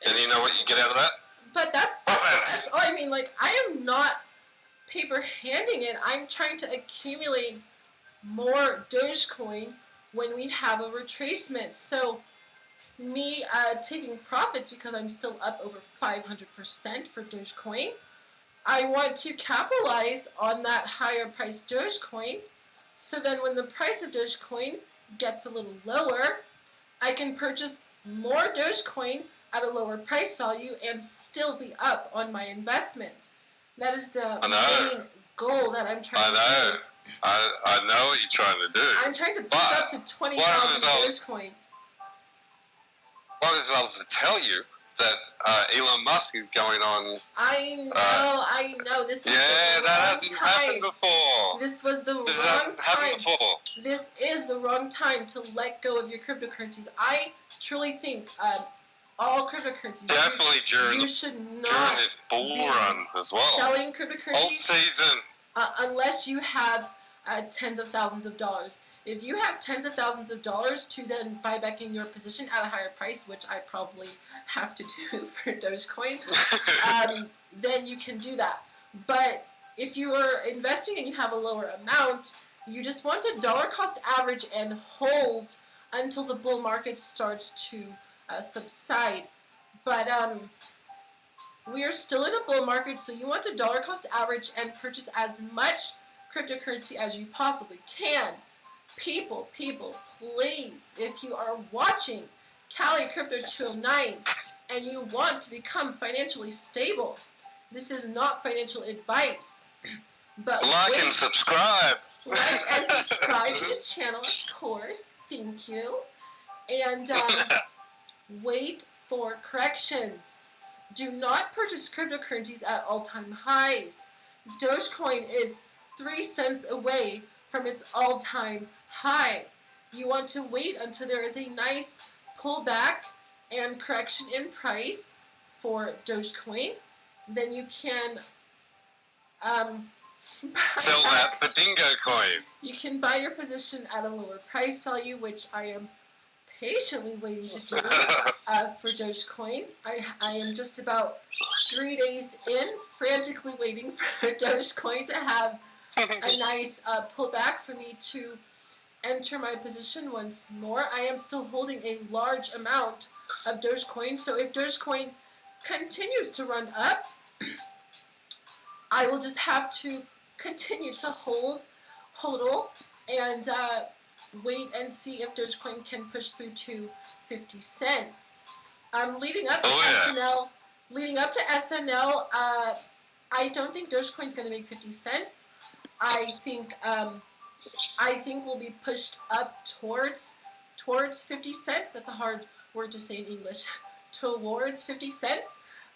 And you know what you get out of that? But that's all I mean. Like, I am not paper handing it. I'm trying to accumulate more DogeCoin when we have a retracement. So me taking profits because I'm still up over 500% for DogeCoin. I want to capitalize on that higher price DogeCoin. So then when the price of DogeCoin gets a little lower, I can purchase more DogeCoin at a lower price value and still be up on my investment. That is the main goal that I'm trying to do. I know what you're trying to do. I'm trying to push up to 20,000 Dogecoin. What is else to tell you that Elon Musk is going on? I know. This is that hasn't happened before. This was the wrong time. This is the wrong time to let go of your cryptocurrencies. I truly think all cryptocurrencies. Definitely during this bull run as well. Selling cryptocurrencies. Old season. Unless you have tens of thousands of dollars. If you have tens of thousands of dollars to then buy back in your position at a higher price, which I probably have to do for Dogecoin, then you can do that. But if you are investing and you have a lower amount, you just want to dollar cost average and hold until the bull market starts to subside. But we are still in a bull market, so you want to dollar cost average and purchase as much cryptocurrency as you possibly can. People, please, if you are watching Cali Crypto 209 and you want to become financially stable, this is not financial advice. But like and subscribe. Like and subscribe to the channel, of course. Thank you. And wait for corrections. Do not purchase cryptocurrencies at all-time highs. Dogecoin is 3 cents away from its all-time high. You want to wait until there is a nice pullback and correction in price for Dogecoin. Then you can sell that for Dingo Coin. You can buy your position at a lower price value, which I am patiently waiting to do for Dogecoin. I am just about 3 days in, frantically waiting for Dogecoin to have a nice pullback for me to enter my position once more. I am still holding a large amount of Dogecoin, so if Dogecoin continues to run up, I will just have to continue to hodl and wait and see if Dogecoin can push through to 50 cents. Leading up to SNL, I don't think Dogecoin's going to make 50 cents. I think we'll be pushed up towards 50 cents. That's a hard word to say in English. Towards 50 cents.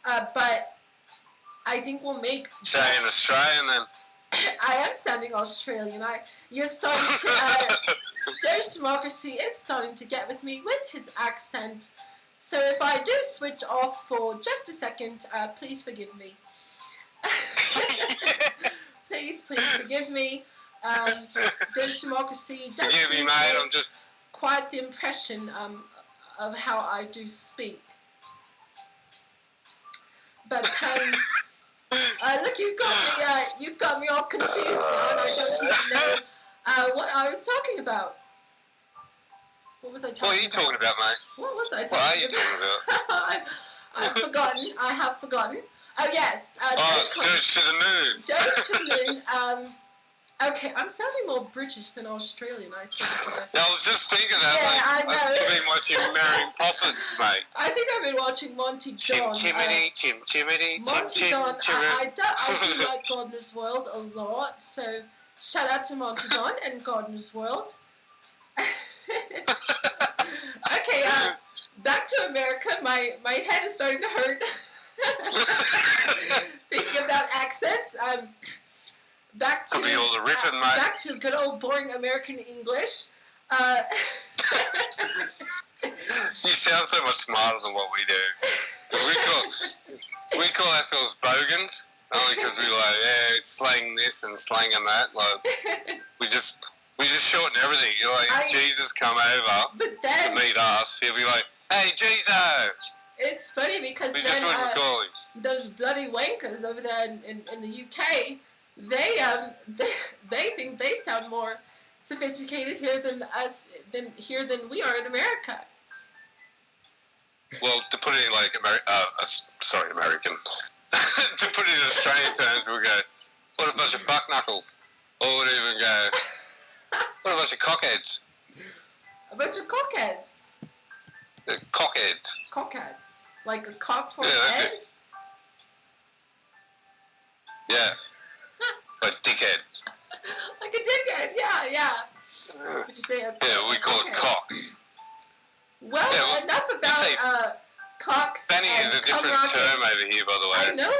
But I think we'll make... Saying Australian then. I am sounding Australian. You're starting to... Doge Democracy is starting to get with me with his accent. So if I do switch off for just a second, please forgive me. Please forgive me. Doge Democracy does seem to make quite the impression of how I do speak. But look, you've got me all confused now, and I don't even know what I was talking about. What was I talking about? What are you talking about, mate? What was I talking about? What are you talking about? I've forgotten. I have forgotten. Oh yes. Doge to the moon. Doge to the moon. Okay, I'm sounding more British than Australian, I think. I was just thinking that. Yeah, like, I know. I've been watching Mary Poppins, mate. I think I've been watching Monty Don. Chimney, Monty Don. I do like Gardener's World a lot, so shout out to Monty Don and Gardener's World. Okay, back to America. My head is starting to hurt. Thinking about accents. Back to be all the ripping, mate. Back to good old boring American English. You sound so much smarter than what we do. We call ourselves bogans only because we like it's slang this and slanging that. Like we just shorten everything. You're like if Jesus come over to meet us, he'll be like, "Hey, Jesus." It's funny because then those bloody wankers over there in the UK, they think they sound more sophisticated here than we are in America. Well, to put it in like American. To put it in Australian terms, we'll go, what a bunch of buck knuckles. Or we'd even go, what a bunch of cockheads. A bunch of cockheads. Cockheads. Cockheads. Like a cock for a head? It. Yeah. Like dickhead. Like a dickhead, yeah. Would you say a yeah, we call it cock. Well, enough about cocks. Fanny is a different term over here, by the way. I know.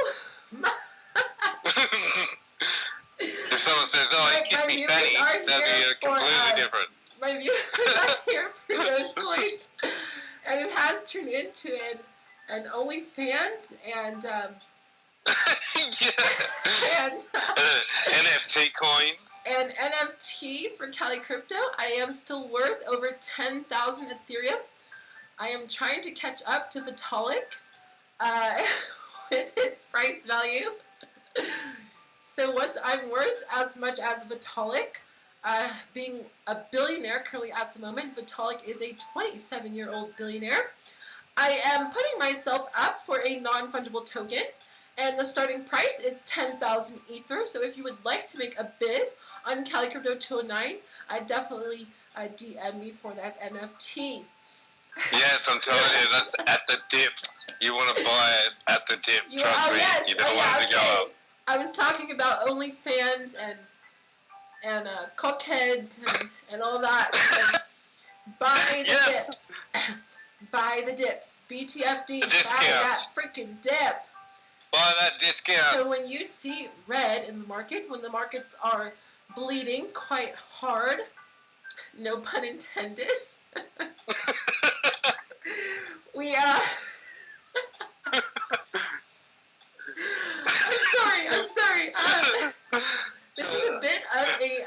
If someone says, "Oh, he kissed me, Fanny," that'd be completely different. My viewers are here for DogeCoin, and it has turned into an OnlyFans and NFT coins. And NFT for Cali Crypto. I am still worth over 10,000 Ethereum. I am trying to catch up to Vitalik with his price value. So once I'm worth as much as Vitalik, being a billionaire currently at the moment, Vitalik is a 27-year-old billionaire. I am putting myself up for a non-fungible token, and the starting price is 10,000 Ether. So if you would like to make a bid on Cali Crypto 209, definitely DM me for that NFT. Yes, I'm telling you, that's at the dip. You want to buy it at the dip. Trust me, yes. you don't want it to go up. I was talking about OnlyFans and cockheads and all that. So buy the dips. Buy the dips. BTFD. Buy that freaking dip. Buy that discount. So when you see red in the market, when the markets are bleeding quite hard, no pun intended, we I'm sorry. This is a bit of a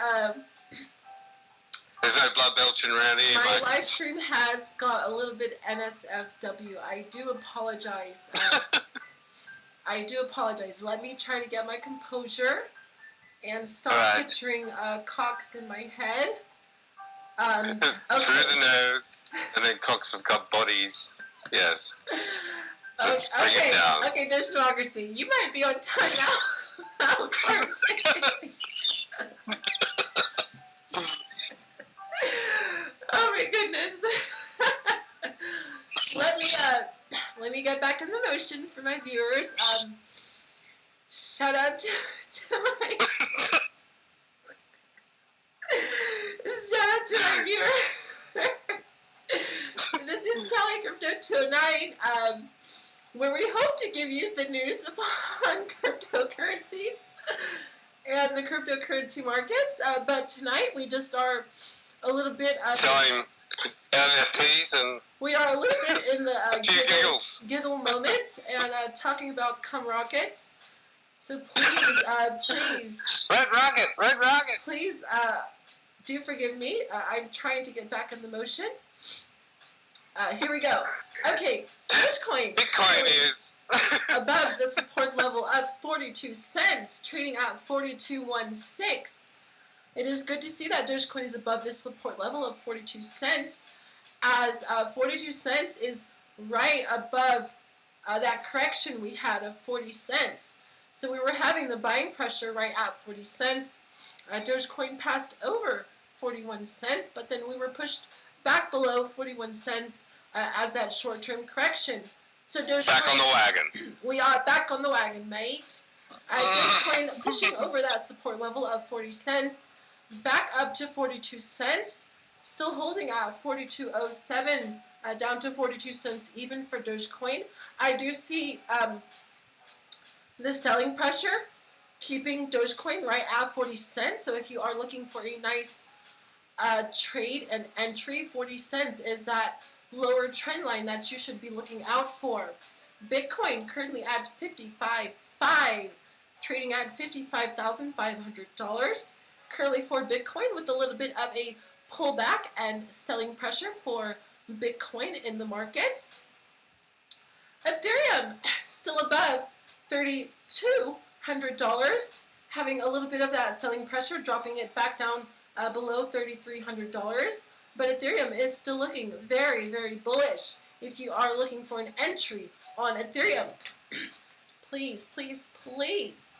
there's no blood belching around here. My live stream has got a little bit NSFW. I do apologize. Let me try to get my composure and stop picturing cocks in my head. Through the nose, and then cocks have got bodies. Yes. Just bring it down. Okay, there's democracy. You might be on time now. Oh my goodness. Let me get back in the motion for my viewers. Shout out to my viewers. This is Cali Crypto 209, where we hope to give you the news upon cryptocurrencies and the cryptocurrency markets. But tonight we just are a little bit selling NFTs, and we are a little bit in the giggle moment and talking about cum rockets. So please, Red Rocket. Please do forgive me. I'm trying to get back in the motion. Here we go. Okay, DogeCoin. Bitcoin is above the support level at 42 cents, trading at 42.16. It is good to see that DogeCoin is above this support level of 42 cents, as 42 cents is right above that correction we had of 40 cents. So we were having the buying pressure right at 40 cents. Dogecoin passed over 41 cents, but then we were pushed back below 41 cents as that short-term correction. So Dogecoin, back on the wagon. We are back on the wagon, mate. Dogecoin pushing over that support level of 40 cents, back up to 42 cents, still holding at 42.07, down to 42 cents even for Dogecoin. I do see the selling pressure keeping Dogecoin right at 40 cents. So if you are looking for a nice trade and entry, 40 cents is that lower trend line that you should be looking out for. Bitcoin currently at 55.5, trading at $55,500 currently for Bitcoin, with a little bit of a pullback and selling pressure for Bitcoin in the markets. Ethereum still above $3,200, having a little bit of that selling pressure, dropping it back down below $3,300. But Ethereum is still looking very, very bullish. If you are looking for an entry on Ethereum, please, please, please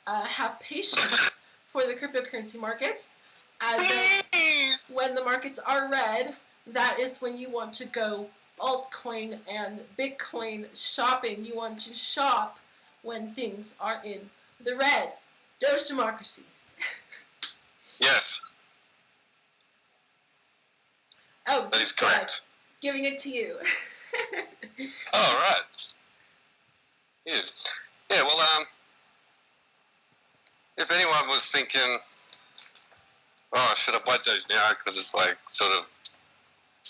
have patience for the cryptocurrency markets. As when the markets are red, that is when you want to go altcoin and Bitcoin shopping. You want to shop when things are in the red. Doge democracy. Yes. Oh, that is correct. Giving it to you. Oh, right. Yes. Yeah, well, if anyone was thinking, oh, should I buy Doge now? Because it's like sort of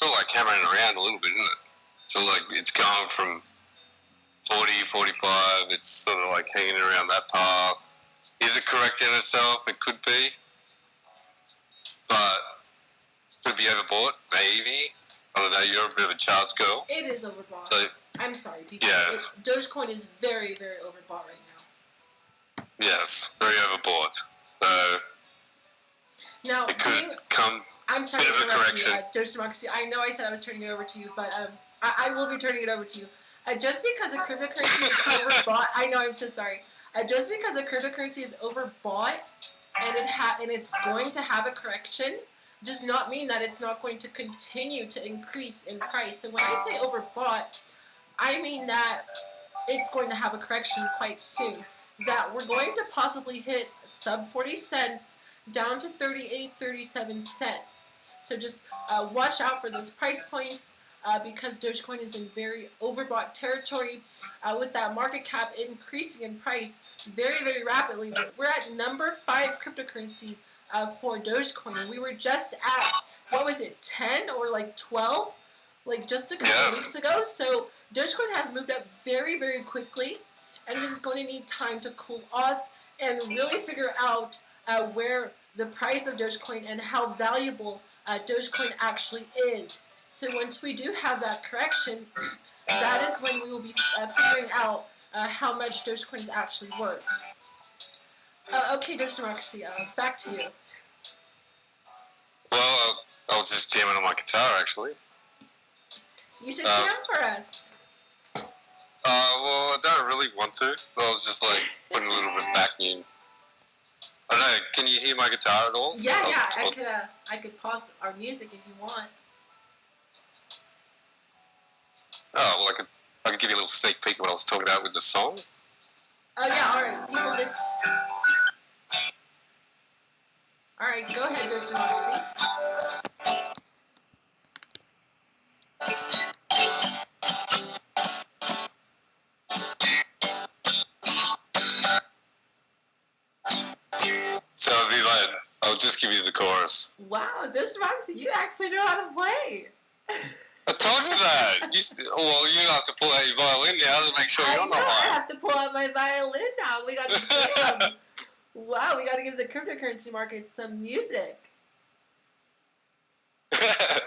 like hammering around a little bit, isn't it? So like it's going from 40, 45, it's sort of like hanging around that path. Is it correct in itself? It could be. But could be overbought, maybe. I don't know, you're a bit of a charts girl. It is overbought. So, I'm sorry, people. Yes. Dogecoin is very, very overbought right now. Yes, very overbought. So now, it could come I'm sorry bit to of a interrupt you, correction. Doge democracy. I know I said I was turning it over to you, but I will be turning it over to you. Just because a cryptocurrency is overbought, I know, I'm so sorry. Just because a cryptocurrency is overbought and it's going to have a correction, does not mean that it's not going to continue to increase in price. So when I say overbought, I mean that it's going to have a correction quite soon. That we're going to possibly hit sub 40 cents down to 38, 37 cents. So just watch out for those price points because Dogecoin is in very overbought territory with that market cap increasing in price very, very rapidly. But we're at number 5 cryptocurrency for Dogecoin. And we were just at, what was it, 10 or like 12? Like just a couple of weeks ago. So Dogecoin has moved up very, very quickly. And it is going to need time to cool off and really figure out where the price of Dogecoin and how valuable Dogecoin actually is. So once we do have that correction, that is when we will be figuring out how much Dogecoin is actually worth. Okay, Doge Democracy, back to you. Well, I was just jamming on my guitar, actually. You should jam for us. Well, I don't really want to. But I was just like putting a little bit back in. I don't know. Can you hear my guitar at all? Yeah, I could pause our music if you want. Oh, well, I could give you a little sneak peek of what I was talking about with the song. Oh yeah, all right. People, this. All right, go ahead, Doge Democracy. So it'd be like, I'll just give you the chorus. Wow, Doge Democracy, you actually know how to play. I told you that. Well, you have to pull out your violin now to make sure you're on the line. I have to pull out my violin now. We got to jam. Wow, we got to give the cryptocurrency market some music. Yeah,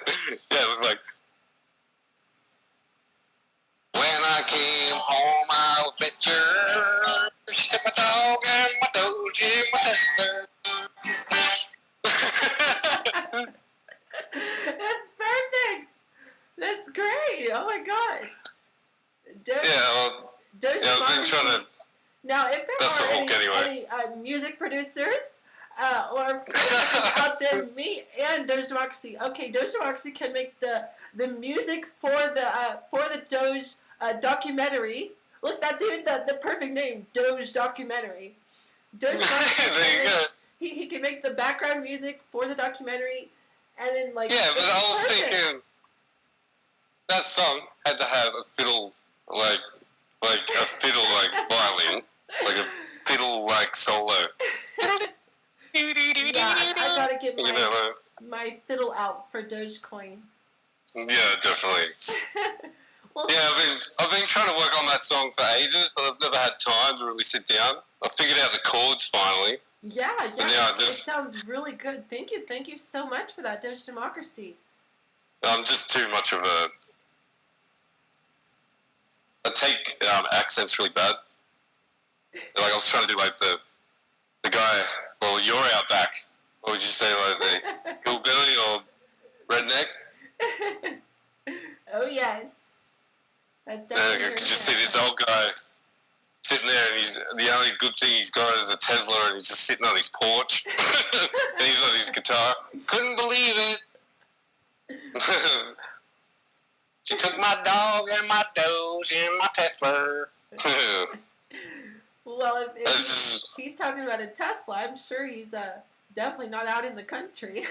it was like, when I came home, I was at church, took my dog and my Doge and my Tesla. That's perfect. That's great. Oh my god. Doge I've been trying to. Now, if there That's are the hook, any music producers or out there, me and DogeCoin. Okay, DogeCoin can make the music for the Doge documentary. Look, that's even the perfect name, Doge documentary. DogeCoin. He can make the background music for the documentary, and then like. Yeah, but I was thinking that song had to have a fiddle, like a fiddle violin, like a fiddle solo. Yeah, I gotta get my fiddle out for Dogecoin. Yeah, definitely. Well, yeah, I've been trying to work on that song for ages, but I've never had time to really sit down. I figured out the chords finally. Yeah, it sounds really good. Thank you so much for that, Doge Democracy. I'm just too much of a. I take accents really bad. Like I was trying to do the guy. Well, you're out back. What would you say, the hillbilly or redneck? Oh yes, that's definitely. I could just see this old guy sitting there, and the only good thing he's got is a Tesla, and he's just sitting on his porch, and he's on his guitar. Couldn't believe it. She took my dog and my Doge and my Tesla. Well, if he's talking about a Tesla, I'm sure he's definitely not out in the country.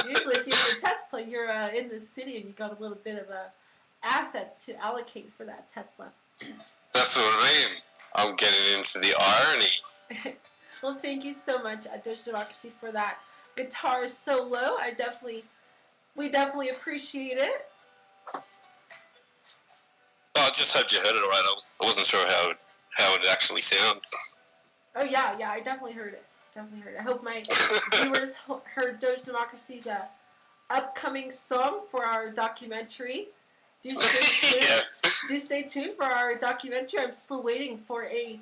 Usually, if you have a Tesla, you're in the city and you got a little bit of assets to allocate for that Tesla. That's what I mean. I'm getting into the irony. Well, thank you so much, Doge Democracy, for that guitar solo. We definitely appreciate it. I just hope you heard it all right. I wasn't sure how it actually sounded. Oh yeah, I definitely heard it. I hope my viewers heard Doge Democracy's upcoming song for our documentary. Do stay tuned. Yeah. Do stay tuned for our documentary. I'm still waiting for a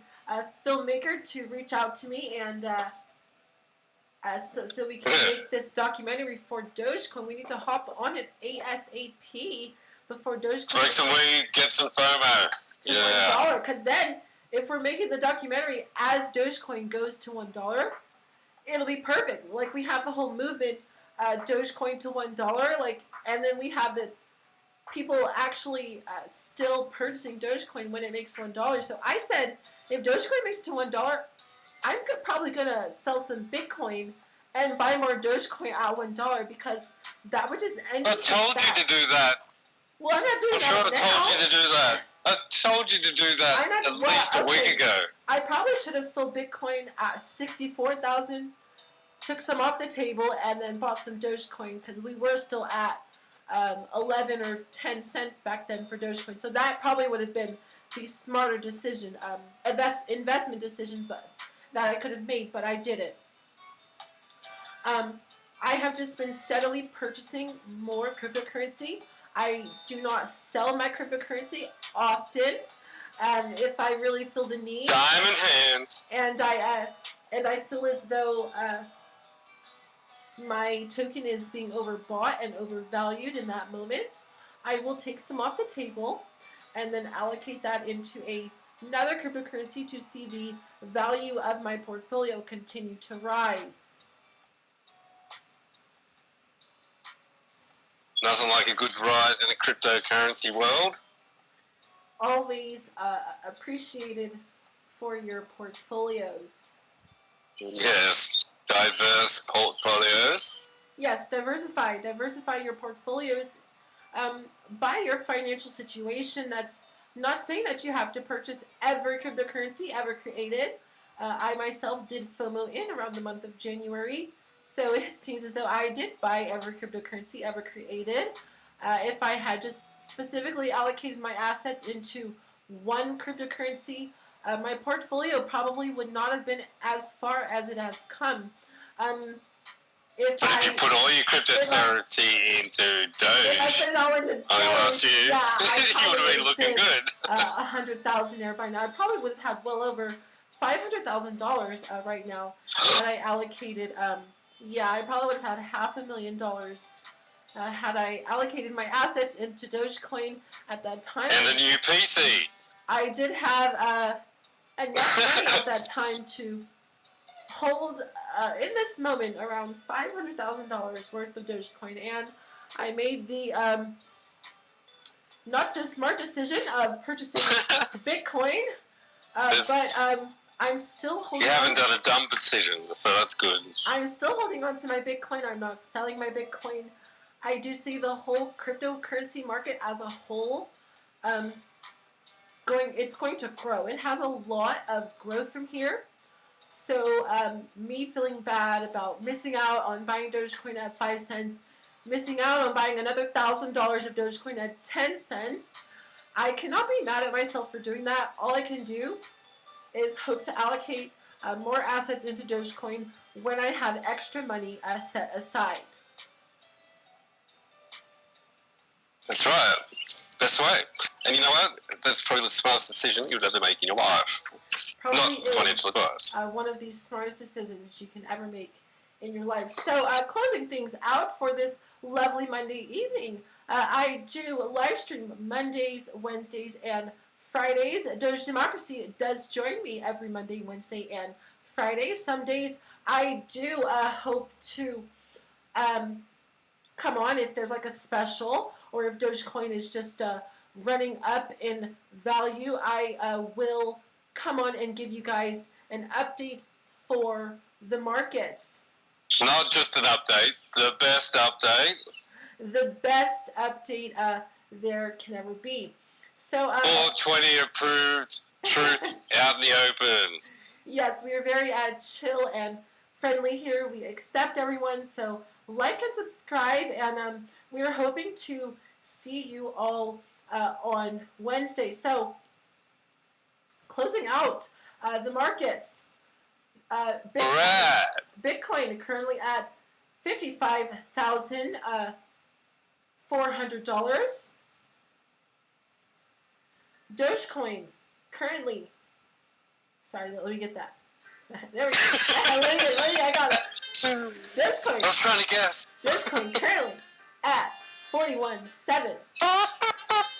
filmmaker to reach out to me and so we can make this documentary for Dogecoin. We need to hop on it ASAP before Dogecoin. Make some weed, get some FOMO. $1, because then if we're making the documentary as Dogecoin goes to $1, it'll be perfect. Like we have the whole movement, Dogecoin to $1, and then we have the people actually still purchasing Dogecoin when it makes $1. So I said, if Dogecoin makes it to $1, I'm probably gonna sell some Bitcoin and buy more Dogecoin at $1 because that would just end. I told you to do that. Well, I'm not doing that now. I told you to do that. I told you to do that at least a week ago. I probably should have sold Bitcoin at 64,000, took some off the table, and then bought some Dogecoin because we were still at 11 or 10 cents back then for Dogecoin. So that probably would have been the smarter decision, investment decision, but that I could have made, but I didn't. I have just been steadily purchasing more cryptocurrency. I do not sell my cryptocurrency often, if I really feel the need. Diamond hands. And I feel as though my token is being overbought and overvalued in that moment. I will take some off the table and then allocate that into another cryptocurrency to see the value of my portfolio continue to rise. Nothing like a good rise in a cryptocurrency world. Always appreciated for your portfolios. Yes, diverse portfolios. Yes, diversify your portfolios by your financial situation. That's not saying that you have to purchase every cryptocurrency ever created. I myself did FOMO in around the month of January. So it seems as though I did buy every cryptocurrency ever created. If I had just specifically allocated my assets into one cryptocurrency, my portfolio probably would not have been as far as it has come. If you put all your cryptocurrency into Doge, if I put it all into Doge, last year, you would have been looking good. 100,000 there by now. I probably would have had well over $500,000 right now that I allocated. I probably would have had $500,000 had I allocated my assets into Dogecoin at that time. And a new PC. I did have enough money at that time to hold, in this moment, around $500,000 worth of Dogecoin, and I made the not so smart decision of purchasing Bitcoin, but I'm still holding. You haven't done a dumb decision, so that's good. I'm still holding on to my Bitcoin. I'm not selling my Bitcoin. I do see the whole cryptocurrency market as a whole it's going to grow. It has a lot of growth from here. So me feeling bad about missing out on buying Dogecoin at 5 cents, missing out on buying another $1,000 of Dogecoin at 10 cents, I cannot be mad at myself for doing that. All I can do is hope to allocate more assets into Dogecoin when I have extra money set aside. That's right. That's right. And you know what? That's probably the smartest decision you'll ever make in your life. Probably not financial advice. One of the smartest decisions you can ever make in your life. So closing things out for this lovely Monday evening, I do live stream Mondays, Wednesdays, and Fridays. Doge Democracy does join me every Monday, Wednesday, and Friday. Some days I do hope to come on if there's like a special, or if Dogecoin is just running up in value. I will come on and give you guys an update for the markets. Not just an update, the best update. The best update there can ever be. So 420 approved, truth out in the open. Yes, we are very chill and friendly here. We accept everyone, so like and subscribe, and we are hoping to see you all on Wednesday. So closing out the markets. Bitcoin currently at $55,400. Dogecoin currently, sorry, let me get that. There we go. I got it. Dogecoin. I was trying to guess. Dogecoin currently at 41.7.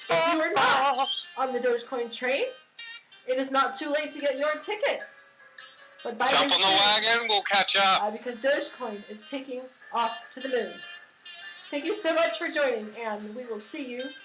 If you are not on the Dogecoin train, it is not too late to get your tickets. But buy Jump on the wagon, we'll catch up. Because Dogecoin is taking off to the moon. Thank you so much for joining, and we will see you soon.